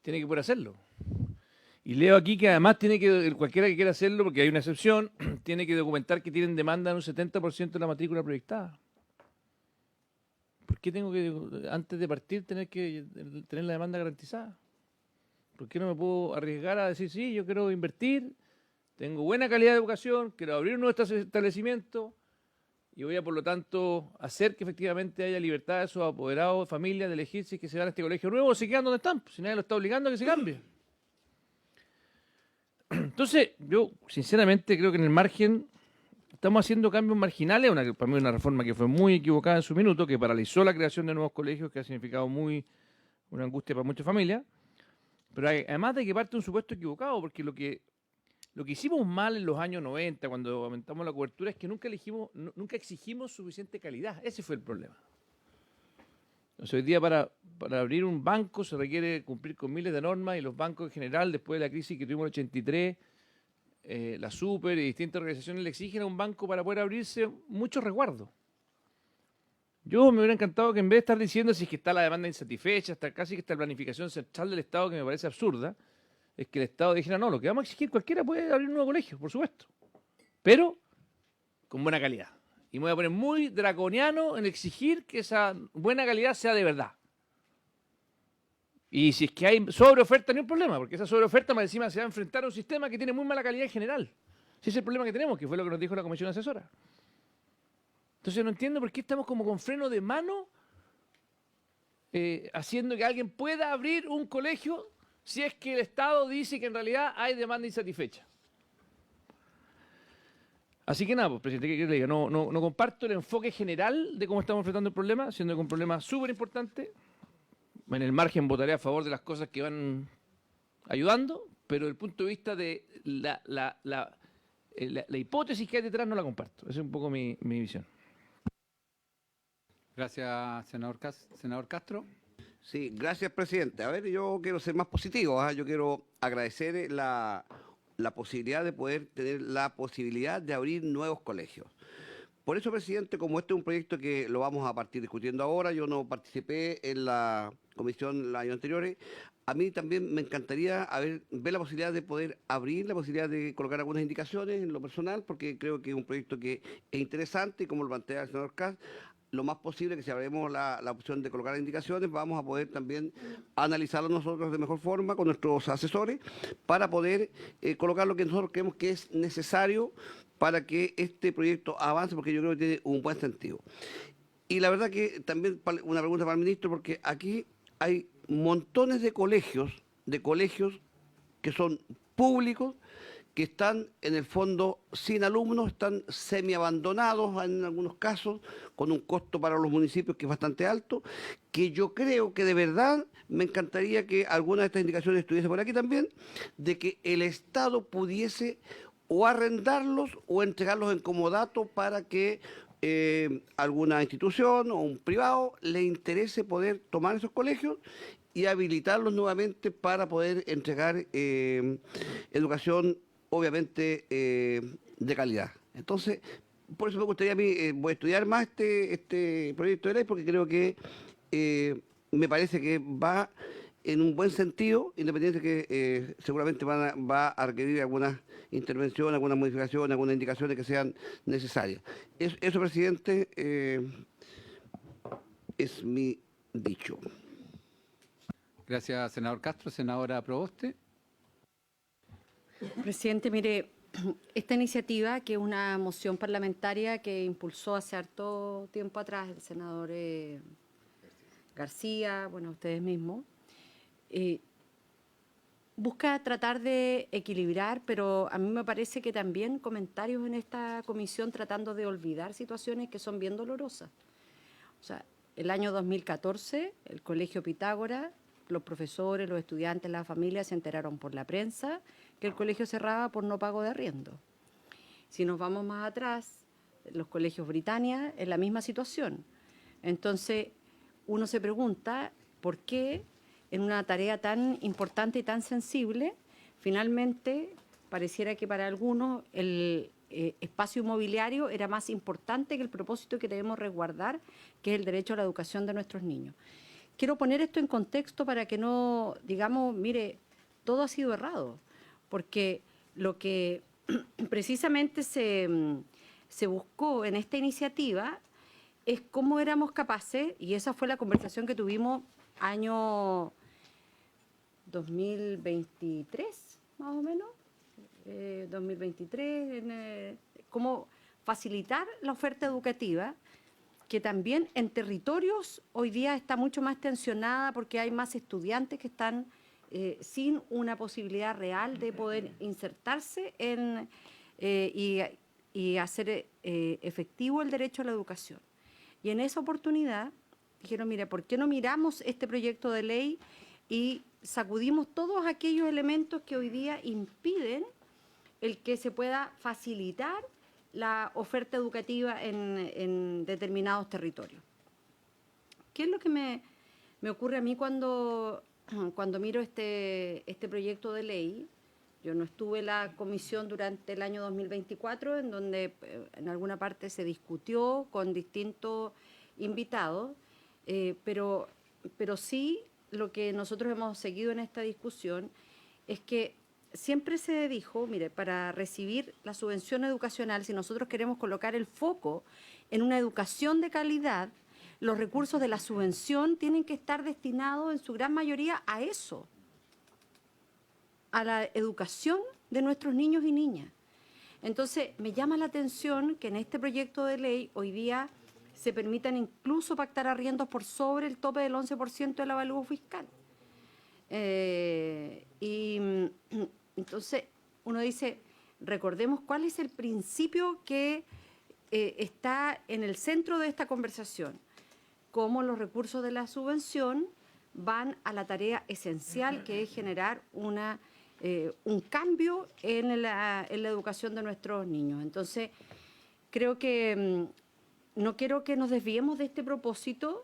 tiene que poder hacerlo. Y leo aquí que además cualquiera que quiera hacerlo, porque hay una excepción, tiene que documentar que tienen demanda en un 70% de la matrícula proyectada. ¿Por qué tengo que, antes de partir, tener la demanda garantizada? ¿Por qué no me puedo arriesgar a decir, sí, yo quiero invertir, tengo buena calidad de educación, quiero abrir un nuevo establecimiento y voy a, por lo tanto, hacer que efectivamente haya libertad de esos apoderados de familias de elegir si es que se van a este colegio nuevo o se quedan donde están, si nadie lo está obligando a que se cambie? Entonces, yo sinceramente creo que en el margen estamos haciendo cambios marginales, para mí una reforma que fue muy equivocada en su minuto, que paralizó la creación de nuevos colegios, que ha significado una angustia para muchas familias, pero además de que parte de un supuesto equivocado, porque lo Lo que hicimos mal en los años 90, cuando aumentamos la cobertura, es que nunca exigimos suficiente calidad. Ese fue el problema. Entonces, hoy día para abrir un banco se requiere cumplir con miles de normas y los bancos en general, después de la crisis que tuvimos en el 83, la Super y distintas organizaciones le exigen a un banco para poder abrirse muchos resguardos. Yo me hubiera encantado que en vez de estar diciendo si es que está la demanda insatisfecha, hasta casi que está la planificación central del Estado, que me parece absurda, es que el Estado dijera, no, lo que vamos a exigir, cualquiera puede abrir un nuevo colegio, por supuesto, pero con buena calidad. Y me voy a poner muy draconiano en exigir que esa buena calidad sea de verdad. Y si es que hay sobreoferta, no hay problema, porque esa sobreoferta más encima se va a enfrentar a un sistema que tiene muy mala calidad en general. Ese es el problema que tenemos, que fue lo que nos dijo la Comisión Asesora. Entonces no entiendo por qué estamos como con freno de mano haciendo que alguien pueda abrir un colegio si es que el Estado dice que en realidad hay demanda insatisfecha. Así que nada, pues, presidente, ¿qué quiere que le diga? No comparto el enfoque general de cómo estamos enfrentando el problema, siendo que es un problema súper importante. En el margen votaré a favor de las cosas que van ayudando, pero desde el punto de vista de la hipótesis que hay detrás no la comparto. Esa es un poco mi visión. Gracias, senador Castro. Sí, gracias, presidente. A ver, yo quiero ser más positivo, ¿ah? Yo quiero agradecer la posibilidad de poder tener la posibilidad de abrir nuevos colegios. Por eso, presidente, como este es un proyecto que lo vamos a partir discutiendo ahora, yo no participé en la comisión los años anteriores, a mí también me encantaría ver la posibilidad de poder abrir, la posibilidad de colocar algunas indicaciones en lo personal, porque creo que es un proyecto que es interesante y como lo plantea el señor Kass, lo más posible que si abrimos la opción de colocar indicaciones, vamos a poder también analizarlo nosotros de mejor forma con nuestros asesores para poder colocar lo que nosotros creemos que es necesario para que este proyecto avance, porque yo creo que tiene un buen sentido. Y la verdad que también una pregunta para el ministro, porque aquí hay montones de colegios que son públicos, que están en el fondo sin alumnos, están semi-abandonados en algunos casos, con un costo para los municipios que es bastante alto, que yo creo que de verdad me encantaría que alguna de estas indicaciones estuviese por aquí también, de que el Estado pudiese o arrendarlos o entregarlos en comodato para que alguna institución o un privado le interese poder tomar esos colegios y habilitarlos nuevamente para poder entregar educación obviamente de calidad. Entonces, por eso me gustaría a mí, voy a estudiar más este proyecto de ley porque creo que me parece que va en un buen sentido, independiente que seguramente va a requerir algunas intervenciones, algunas modificaciones, algunas indicaciones que sean necesarias. Eso, presidente, es mi dicho. Gracias, senador Castro. Senadora Proboste. Presidente, mire, esta iniciativa, que es una moción parlamentaria que impulsó hace harto tiempo atrás el senador García, bueno, ustedes mismos, busca tratar de equilibrar, pero a mí me parece que también comentarios en esta comisión tratando de olvidar situaciones que son bien dolorosas. O sea, el año 2014, el Colegio Pitágora, los profesores, los estudiantes, las familias se enteraron por la prensa que el colegio cerraba por no pago de arriendo. Si nos vamos más atrás, los colegios Britannia en la misma situación. Entonces, uno se pregunta por qué en una tarea tan importante y tan sensible, finalmente pareciera que para algunos el espacio inmobiliario era más importante que el propósito que debemos resguardar, que es el derecho a la educación de nuestros niños. Quiero poner esto en contexto para que no digamos, mire, todo ha sido errado, porque lo que precisamente se buscó en esta iniciativa es cómo éramos capaces, y esa fue la conversación que tuvimos año 2023, más o menos, 2023, cómo facilitar la oferta educativa, que también en territorios hoy día está mucho más tensionada porque hay más estudiantes que están sin una posibilidad real de poder insertarse y hacer efectivo el derecho a la educación. Y en esa oportunidad dijeron, mira, ¿por qué no miramos este proyecto de ley y sacudimos todos aquellos elementos que hoy día impiden el que se pueda facilitar la oferta educativa en determinados territorios. ¿Qué es lo que me ocurre a mí cuando miro este proyecto de ley? Yo no estuve en la comisión durante el año 2024, en donde en alguna parte se discutió con distintos invitados, pero sí lo que nosotros hemos seguido en esta discusión es que siempre se dijo, mire, para recibir la subvención educacional, si nosotros queremos colocar el foco en una educación de calidad, los recursos de la subvención tienen que estar destinados en su gran mayoría a eso, a la educación de nuestros niños y niñas. Entonces, me llama la atención que en este proyecto de ley hoy día se permitan incluso pactar arriendos por sobre el tope del 11% del avalúo fiscal. Entonces, uno dice, recordemos cuál es el principio que está en el centro de esta conversación, cómo los recursos de la subvención van a la tarea esencial que es generar un cambio en la educación de nuestros niños. Entonces, creo que no quiero que nos desviemos de este propósito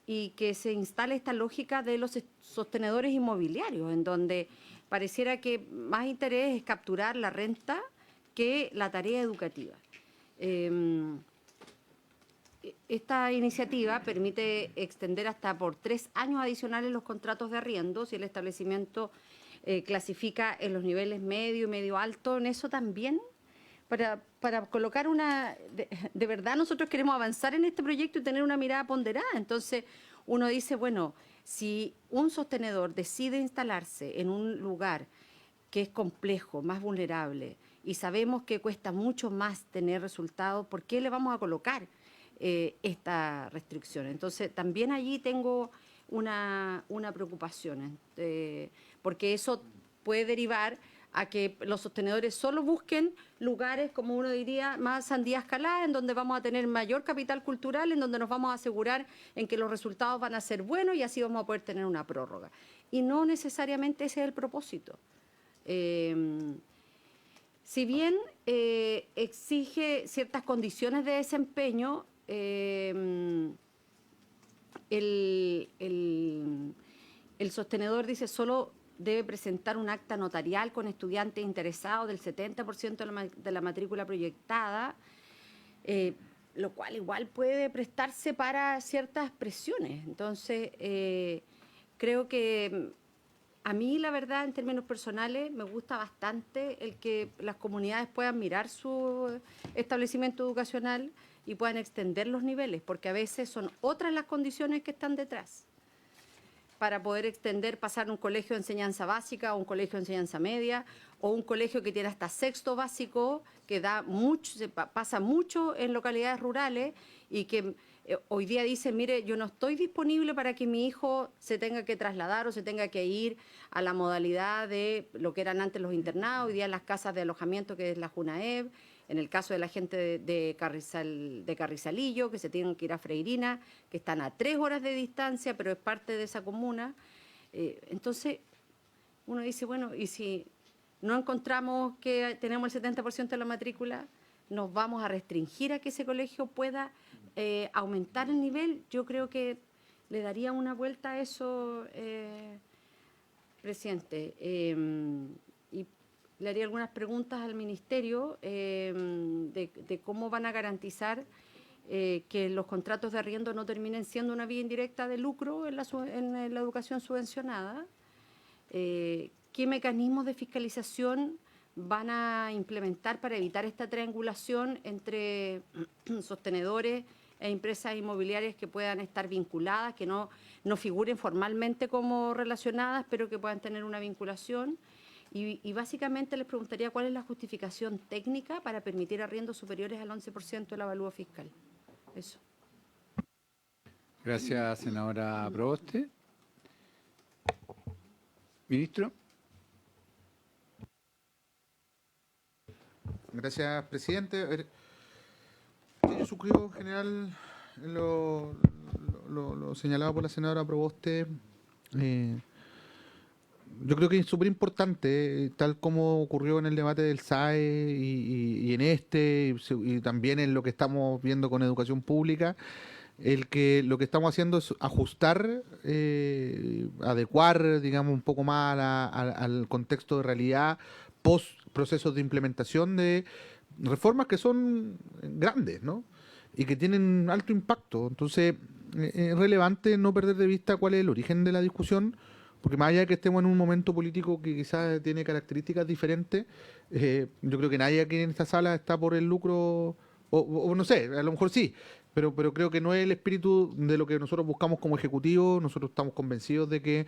y que se instale esta lógica de los sostenedores inmobiliarios, en donde pareciera que más interés es capturar la renta que la tarea educativa. Esta iniciativa permite extender hasta por 3 años adicionales los contratos de arriendo si el establecimiento clasifica en los niveles medio y medio alto. En eso también, para colocar de verdad nosotros queremos avanzar en este proyecto y tener una mirada ponderada. Entonces uno dice, bueno, si un sostenedor decide instalarse en un lugar que es complejo, más vulnerable, y sabemos que cuesta mucho más tener resultados, ¿por qué le vamos a colocar esta restricción? Entonces también allí tengo una preocupación, porque eso puede derivar a que los sostenedores solo busquen lugares, como uno diría, más sandía escalada, en donde vamos a tener mayor capital cultural, en donde nos vamos a asegurar en que los resultados van a ser buenos y así vamos a poder tener una prórroga. Y no necesariamente ese es el propósito. Si bien exige ciertas condiciones de desempeño, el sostenedor dice solo debe presentar un acta notarial con estudiantes interesados del 70% de la matrícula proyectada, lo cual igual puede prestarse para ciertas presiones. Entonces, creo que a mí, la verdad, en términos personales, me gusta bastante el que las comunidades puedan mirar su establecimiento educacional y puedan extender los niveles, porque a veces son otras las condiciones que están detrás para poder extender, pasar un colegio de enseñanza básica a un colegio de enseñanza media o un colegio que tiene hasta sexto básico, que pasa mucho en localidades rurales y que hoy día dicen, mire, yo no estoy disponible para que mi hijo se tenga que trasladar o se tenga que ir a la modalidad de lo que eran antes los internados, hoy día las casas de alojamiento, que es la Junaev, en el caso de la gente de Carrizalillo, que se tienen que ir a Freirina, que están a 3 horas de distancia, pero es parte de esa comuna. Entonces, uno dice, bueno, y si no encontramos que tenemos el 70% de la matrícula, nos vamos a restringir a que ese colegio pueda aumentar el nivel. Yo creo que le daría una vuelta a eso, presidente. Y le haría algunas preguntas al Ministerio de cómo van a garantizar que los contratos de arriendo no terminen siendo una vía indirecta de lucro en la educación subvencionada. ¿Qué mecanismos de fiscalización van a implementar para evitar esta triangulación entre sostenedores e empresas inmobiliarias que puedan estar vinculadas, que no figuren formalmente como relacionadas, pero que puedan tener una vinculación? Y básicamente les preguntaría cuál es la justificación técnica para permitir arriendos superiores al 11% del avalúo fiscal. Eso. Gracias, senadora Proboste. Ministro. Gracias, presidente. A ver, yo suscribo en general lo señalado por la senadora Proboste. yo creo que es súper importante, tal como ocurrió en el debate del SAE y en y también en lo que estamos viendo con educación pública, el que lo que estamos haciendo es ajustar, adecuar, digamos, un poco más al contexto de realidad post procesos de implementación de reformas que son grandes, ¿no? Y que tienen alto impacto. Entonces, es relevante no perder de vista cuál es el origen de la discusión, porque más allá de que estemos en un momento político que quizás tiene características diferentes, yo creo que nadie aquí en esta sala está por el lucro, o no sé, a lo mejor sí, pero creo que no es el espíritu de lo que nosotros buscamos como ejecutivo. Nosotros estamos convencidos de que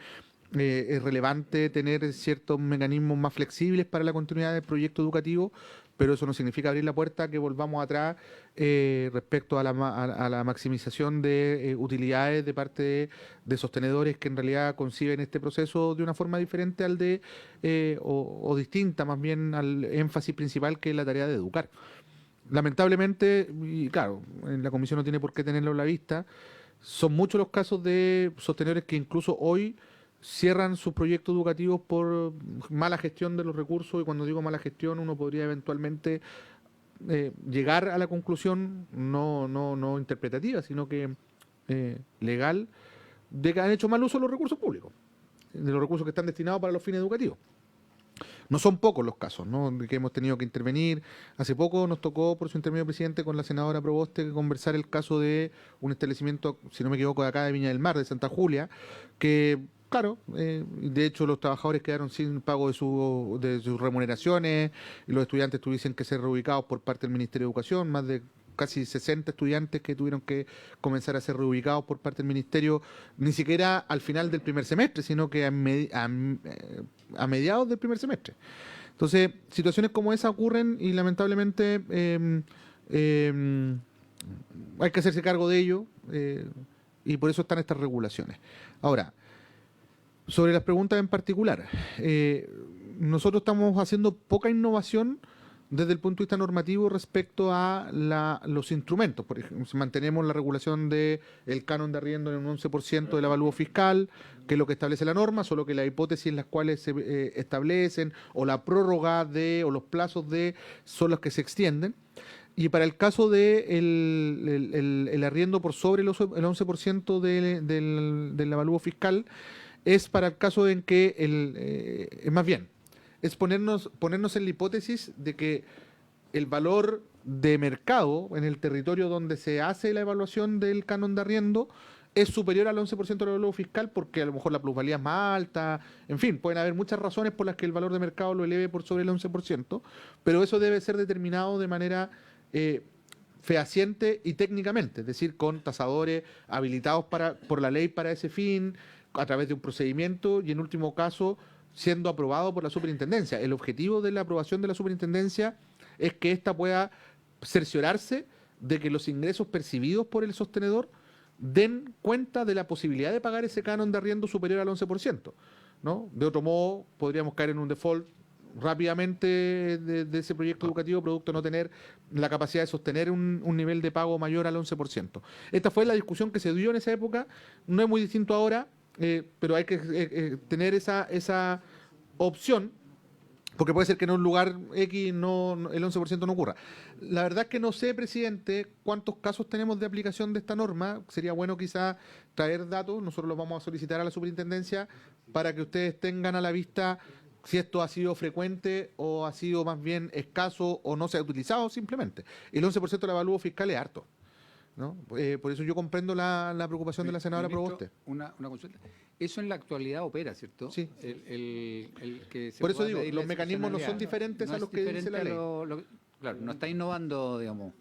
es relevante tener ciertos mecanismos más flexibles para la continuidad del proyecto educativo, pero eso no significa abrir la puerta a que volvamos atrás respecto a la maximización de utilidades de parte de sostenedores que en realidad conciben este proceso de una forma diferente al o distinta más bien al énfasis principal, que es la tarea de educar. Lamentablemente, y claro, la comisión no tiene por qué tenerlo a la vista, son muchos los casos de sostenedores que incluso hoy cierran sus proyectos educativos por mala gestión de los recursos, y cuando digo mala gestión uno podría eventualmente llegar a la conclusión no interpretativa, sino que legal, de que han hecho mal uso de los recursos públicos, de los recursos que están destinados para los fines educativos. No son pocos los casos, ¿no?, de que hemos tenido que intervenir. Hace poco nos tocó, por su intermedio presidente, con la senadora Proboste, conversar el caso de un establecimiento, si no me equivoco, de acá de Viña del Mar, de Santa Julia, que, claro, de hecho los trabajadores quedaron sin pago de sus remuneraciones, y los estudiantes tuviesen que ser reubicados por parte del Ministerio de Educación, más de casi 60 estudiantes que tuvieron que comenzar a ser reubicados por parte del Ministerio, ni siquiera al final del primer semestre, sino que a mediados del primer semestre. Entonces, situaciones como esa ocurren y lamentablemente hay que hacerse cargo de ello, y por eso están estas regulaciones. Ahora, sobre las preguntas en particular, nosotros estamos haciendo poca innovación desde el punto de vista normativo respecto a los instrumentos. Por ejemplo, si mantenemos la regulación del canon de arriendo en un 11% del avalúo fiscal, que es lo que establece la norma, solo que las hipótesis en las cuales se establecen, o la prórroga o los plazos son los que se extienden. Y para el caso de el arriendo por sobre el 11% del avalúo fiscal, es para el caso en que es más bien, es ponernos en la hipótesis de que el valor de mercado en el territorio donde se hace la evaluación del canon de arriendo es superior al 11% del valor fiscal, porque a lo mejor la plusvalía es más alta, en fin, pueden haber muchas razones por las que el valor de mercado lo eleve por sobre el 11%, pero eso debe ser determinado de manera fehaciente y técnicamente, es decir, con tasadores habilitados por la ley para ese fin, a través de un procedimiento, y en último caso siendo aprobado por la superintendencia. El objetivo de la aprobación de la superintendencia es que ésta pueda cerciorarse de que los ingresos percibidos por el sostenedor den cuenta de la posibilidad de pagar ese canon de arriendo superior al 11%, ¿no? De otro modo, podríamos caer en un default rápidamente de ese proyecto educativo, producto de no tener la capacidad de sostener un nivel de pago mayor al 11%. Esta fue la discusión que se dio en esa época, no es muy distinto ahora, pero hay que tener esa opción, porque puede ser que en un lugar X el 11% no ocurra. La verdad es que no sé, presidente, cuántos casos tenemos de aplicación de esta norma. Sería bueno quizá traer datos, nosotros los vamos a solicitar a la superintendencia para que ustedes tengan a la vista si esto ha sido frecuente o ha sido más bien escaso o no se ha utilizado simplemente. El 11% del avalúo fiscal es harto, ¿no? Por eso yo comprendo la preocupación de la senadora Proboste. Una consulta. Eso en la actualidad opera, ¿cierto? Sí. El que se Por eso pueda digo, pedir los la mecanismos no son excepcionalidad. diferentes No a es los que dice diferente la a ley. claro, no está innovando, digamos.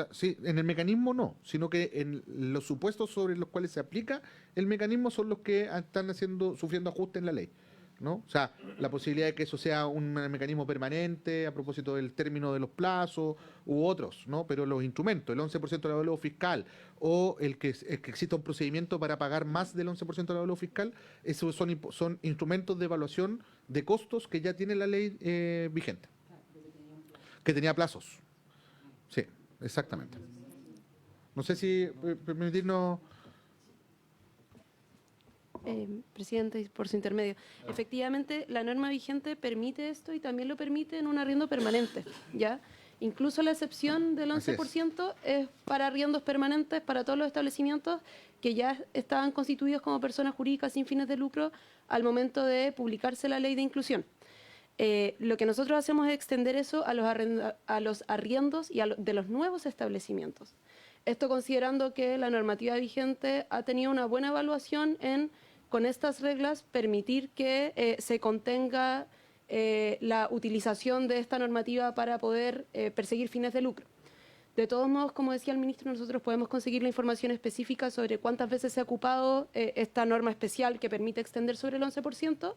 Sí, en el mecanismo no, sino que en los supuestos sobre los cuales se aplica el mecanismo son los que están sufriendo ajuste en la ley, ¿no? O sea, la posibilidad de que eso sea un mecanismo permanente a propósito del término de los plazos u otros, ¿no? Pero los instrumentos, el 11% del avalúo fiscal o el que exista un procedimiento para pagar más del 11% del avalúo fiscal, esos son instrumentos de evaluación de costos que ya tiene la ley vigente, que tenía plazos. Sí. Exactamente. No sé si permitirnos... Presidente, por su intermedio. Efectivamente, la norma vigente permite esto y también lo permite en un arriendo permanente, ¿ya? Incluso la excepción del Así 11% es para arriendos permanentes para todos los establecimientos que ya estaban constituidos como personas jurídicas sin fines de lucro al momento de publicarse la ley de inclusión. Lo que nosotros hacemos es extender eso a los arriendos y de los nuevos establecimientos. Esto considerando que la normativa vigente ha tenido una buena evaluación en, con estas reglas, permitir que se contenga la utilización de esta normativa para poder perseguir fines de lucro. De todos modos, como decía el ministro, nosotros podemos conseguir la información específica sobre cuántas veces se ha ocupado esta norma especial que permite extender sobre el 11%,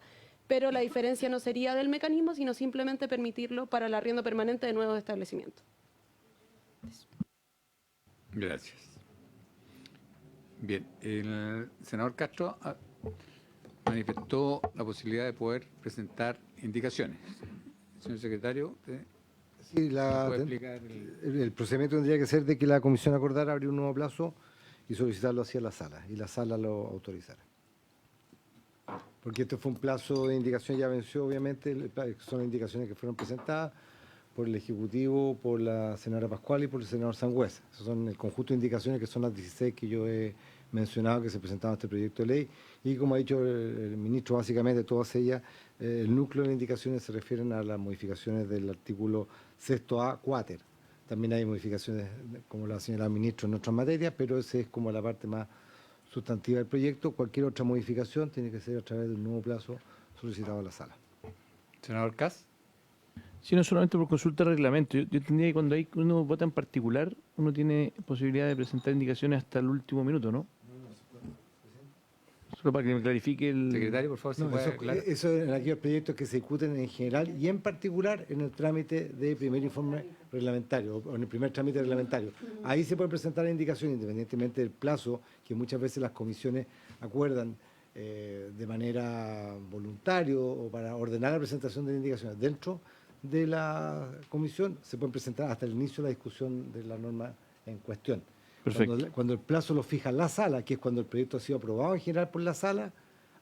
pero la diferencia no sería del mecanismo, sino simplemente permitirlo para el arriendo permanente de nuevos establecimientos. Gracias. Bien, el senador Castro manifestó la posibilidad de poder presentar indicaciones. Señor secretario, ¿usted Sí, puede explicar el procedimiento tendría que ser de que la comisión acordara abrir un nuevo plazo y solicitarlo hacia la sala, y la sala lo autorizara. Porque este fue un plazo de indicación, ya venció obviamente, son indicaciones que fueron presentadas por el Ejecutivo, por la senadora Pascual y por el senador Sangüesa. Esos son el conjunto de indicaciones que son las 16 que yo he mencionado que se presentaban a este proyecto de ley. Y como ha dicho el ministro, básicamente todas ellas, el núcleo de las indicaciones se refieren a las modificaciones del artículo 6A, cuáter. También hay modificaciones, como la señora ministro, en otras materias, pero esa es como la parte más sustantiva del proyecto. Cualquier otra modificación tiene que ser a través de un nuevo plazo solicitado a la sala. senador Kass. Sí, no solamente por consulta de reglamento. Yo entendía que cuando uno vota en particular, uno tiene posibilidad de presentar indicaciones hasta el último minuto, ¿no? Solo para que me clarifique el... Secretario, por favor, si No, puede eso, aclarar. eso en aquellos proyectos que se discuten en general y en particular en el trámite de primer informe reglamentario o en el primer trámite reglamentario. Ahí se puede presentar indicaciones independientemente del plazo que muchas veces las comisiones acuerdan de manera voluntaria o para ordenar la presentación de indicaciones. Dentro de la comisión se pueden presentar hasta el inicio de la discusión de la norma en cuestión. Perfecto. Cuando el plazo lo fija la sala, que es cuando el proyecto ha sido aprobado en general por la sala,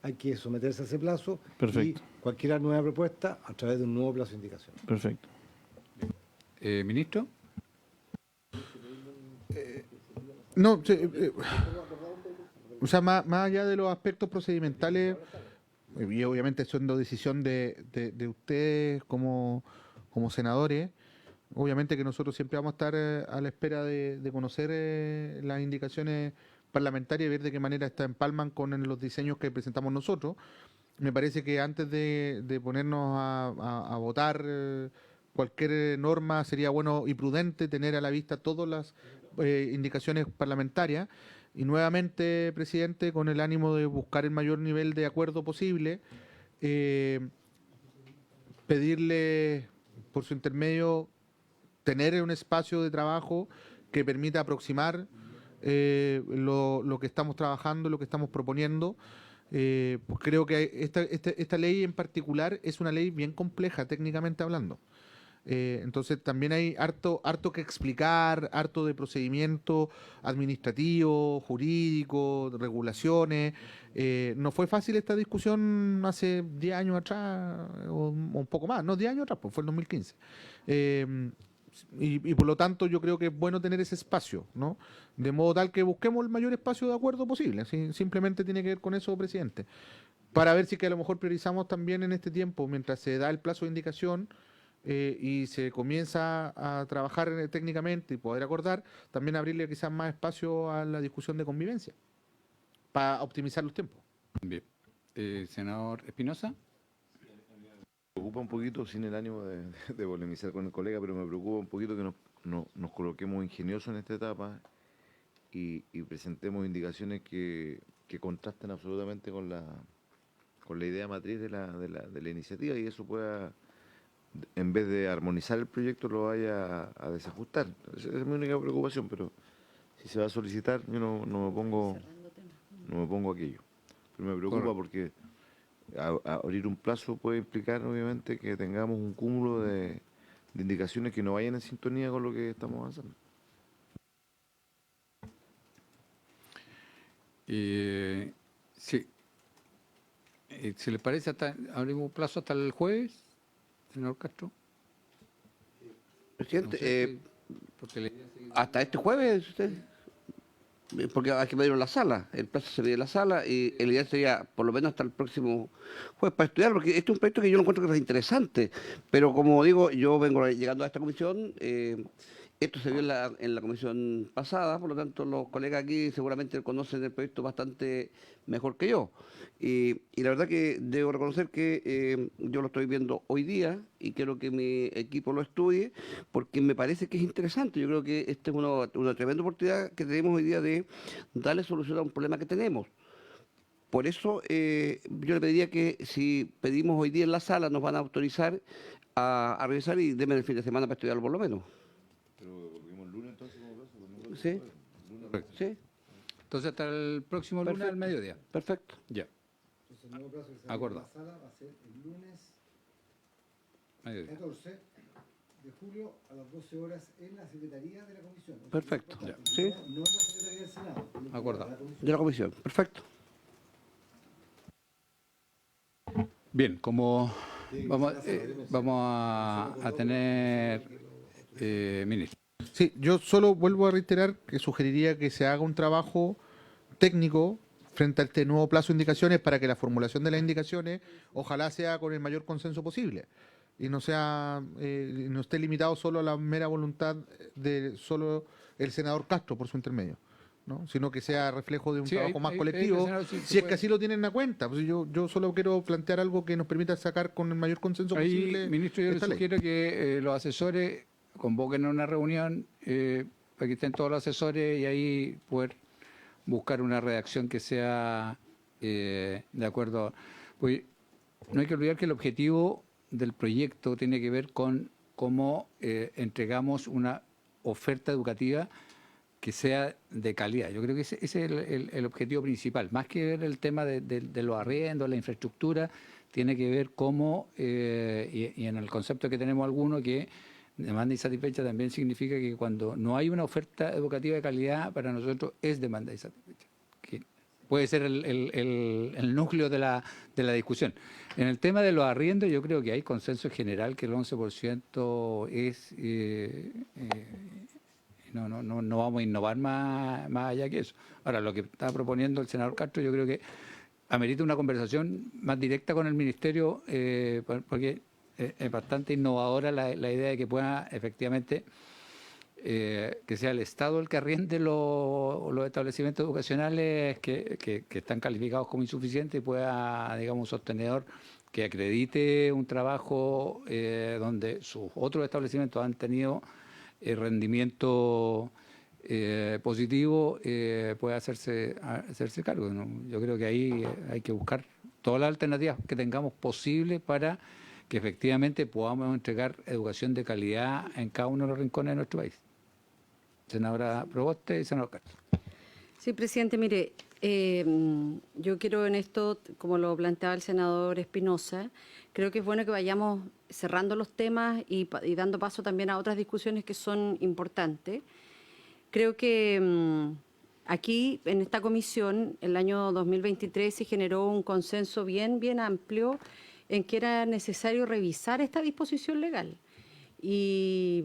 hay que someterse a ese plazo. Perfecto. Y cualquier nueva propuesta a través de un nuevo plazo de indicación. Perfecto. Ministro. No, o sea, más allá de los aspectos procedimentales, y obviamente siendo decisión de ustedes como senadores, obviamente que nosotros siempre vamos a estar a la espera de conocer las indicaciones parlamentarias y ver de qué manera empalman con los diseños que presentamos nosotros. Me parece que antes de ponernos a votar cualquier norma sería bueno y prudente tener a la vista todas las indicaciones parlamentarias. Y nuevamente, presidente, con el ánimo de buscar el mayor nivel de acuerdo posible, pedirle por su intermedio tener un espacio de trabajo que permita aproximar lo que estamos trabajando, lo que estamos proponiendo. Pues creo que esta ley en particular es una ley bien compleja técnicamente hablando. Entonces también hay harto que explicar, harto de procedimiento administrativo, jurídico, de regulaciones. No fue fácil esta discusión hace 10 años atrás, o un poco más, no 10 años atrás, pues fue el 2015. Y por lo tanto yo creo que es bueno tener ese espacio, ¿no? De modo tal que busquemos el mayor espacio de acuerdo posible. ¿Sí? Simplemente tiene que ver con eso, presidente. Para ver si que a lo mejor priorizamos también en este tiempo, mientras se da el plazo de indicación, y se comienza a trabajar técnicamente y poder acordar, también abrirle quizás más espacio a la discusión de convivencia para optimizar los tiempos. Bien. Senador Espinosa. Me preocupa un poquito, sin el ánimo de polemizar con el colega, pero me preocupa un poquito que nos coloquemos ingeniosos en esta etapa y presentemos indicaciones que contrasten absolutamente con la idea matriz de la iniciativa, y eso pueda, en vez de armonizar el proyecto, lo vaya a desajustar. Esa es mi única preocupación, pero si se va a solicitar, yo no me pongo aquello. Pero me preocupa porque abrir un plazo puede implicar, obviamente, que tengamos un cúmulo de indicaciones que no vayan en sintonía con lo que estamos avanzando. Sí. Si les parece, abrimos plazo hasta el jueves, senador Castro. Presidente, No sé, porque la idea es seguir- hasta este jueves, usted, porque hay que pedirlo en la sala, el plazo se pide en la sala y el ideal sería por lo menos hasta el próximo jueves para estudiar, porque este es un proyecto que yo lo encuentro que es interesante, pero como digo, yo vengo llegando a esta comisión, esto se vio en la comisión pasada, por lo tanto los colegas aquí seguramente conocen el proyecto bastante mejor que yo. Y la verdad que debo reconocer que yo lo estoy viendo hoy día y quiero que mi equipo lo estudie porque me parece que es interesante. Yo creo que esta es una tremenda oportunidad que tenemos hoy día de darle solución a un problema que tenemos. Por eso yo le pediría que si pedimos hoy día en la sala nos van a autorizar a revisar y denme el fin de semana para estudiarlo por lo menos. Pero volvimos el lunes entonces como plazo, Sí. Correcto. Sí, Entonces, hasta el próximo lunes al Perfecto. mediodía. perfecto. Ya, Entonces, el nuevo plazo que se Acordado. abre en la sala va a ser el lunes mediodía. 14 de julio a las 12 horas en la Secretaría de la Comisión. Eso es Perfecto. importante. Sí. No en la Secretaría del Senado. Acordado. La Comisión. De la comisión, perfecto. Bien, como vamos a tener ministro. Sí, yo solo vuelvo a reiterar que sugeriría que se haga un trabajo técnico frente a este nuevo plazo de indicaciones para que la formulación de las indicaciones ojalá sea con el mayor consenso posible y no sea no esté limitado solo a la mera voluntad de solo el senador Castro por su intermedio, ¿no? Sino que sea reflejo de un Sí, trabajo ahí- más ahí- colectivo, ahí el senador sí se si es que puede- así lo tienen a cuenta. Pues yo solo quiero plantear algo que nos permita sacar con el mayor consenso Ahí, posible. ministro, yo le esta ley. sugiero que los asesores convoquen a una reunión para que estén todos los asesores y ahí poder buscar una redacción que sea de acuerdo. Pues no hay que olvidar que el objetivo del proyecto tiene que ver con cómo entregamos una oferta educativa que sea de calidad. Yo creo que ese es el objetivo principal. Más que ver el tema de los arriendos, la infraestructura, tiene que ver cómo, y en el concepto que tenemos algunos, que demanda insatisfecha también significa que cuando no hay una oferta educativa de calidad, para nosotros es demanda insatisfecha. Que puede ser el núcleo de la discusión. En el tema de los arriendos, yo creo que hay consenso general que el 11% es... no vamos a innovar más allá que eso. Ahora, lo que está proponiendo el senador Castro, yo creo que amerita una conversación más directa con el Ministerio, porque es bastante innovadora la idea de que pueda efectivamente, que sea el Estado el que arriende los establecimientos educacionales que están calificados como insuficientes y pueda, digamos, un sostenedor que acredite un trabajo donde sus otros establecimientos han tenido rendimiento positivo, puede hacerse cargo, ¿no? Yo creo que ahí hay que buscar todas las alternativas que tengamos posibles para que efectivamente podamos entregar educación de calidad en cada uno de los rincones de nuestro país. Senadora Proboste y senador Castro. Sí, presidente, mire, yo quiero en esto, como lo planteaba el senador Espinosa, creo que es bueno que vayamos cerrando los temas y dando paso también a otras discusiones que son importantes. Creo que aquí, en esta comisión, el año 2023 se generó un consenso bien amplio en que era necesario revisar esta disposición legal. Y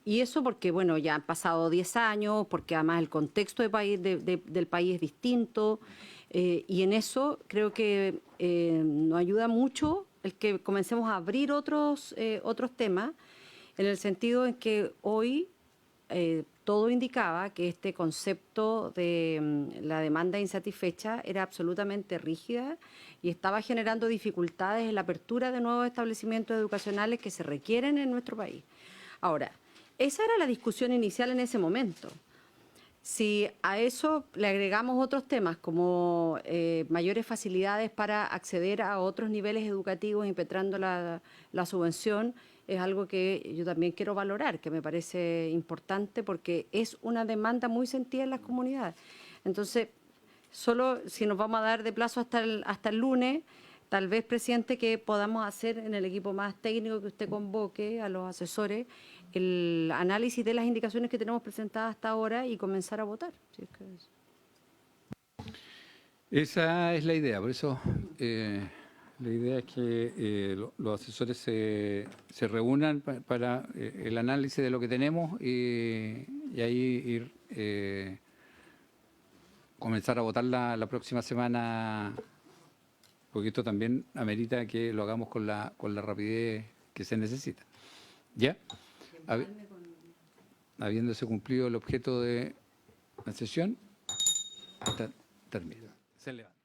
eso porque, bueno, ya han pasado 10 años, porque además el contexto del país es distinto, y en eso creo que nos ayuda mucho el que comencemos a abrir otros temas, en el sentido en que hoy todo indicaba que este concepto de la demanda insatisfecha era absolutamente rígida y estaba generando dificultades en la apertura de nuevos establecimientos educacionales que se requieren en nuestro país. Ahora, esa era la discusión inicial en ese momento. Si a eso le agregamos otros temas como mayores facilidades para acceder a otros niveles educativos impetrando la subvención, es algo que yo también quiero valorar, que me parece importante porque es una demanda muy sentida en las comunidades. Entonces, solo si nos vamos a dar de plazo hasta el lunes, tal vez, presidente, que podamos hacer en el equipo más técnico que usted convoque a los asesores el análisis de las indicaciones que tenemos presentadas hasta ahora y comenzar a votar. Si es que Esa es la idea, por eso La idea es que los asesores se reúnan para el análisis de lo que tenemos y ahí ir comenzar a votar la próxima semana, porque esto también amerita que lo hagamos con la rapidez que se necesita. ¿Ya? Habiéndose cumplido el objeto de la sesión, termina. Se levanta.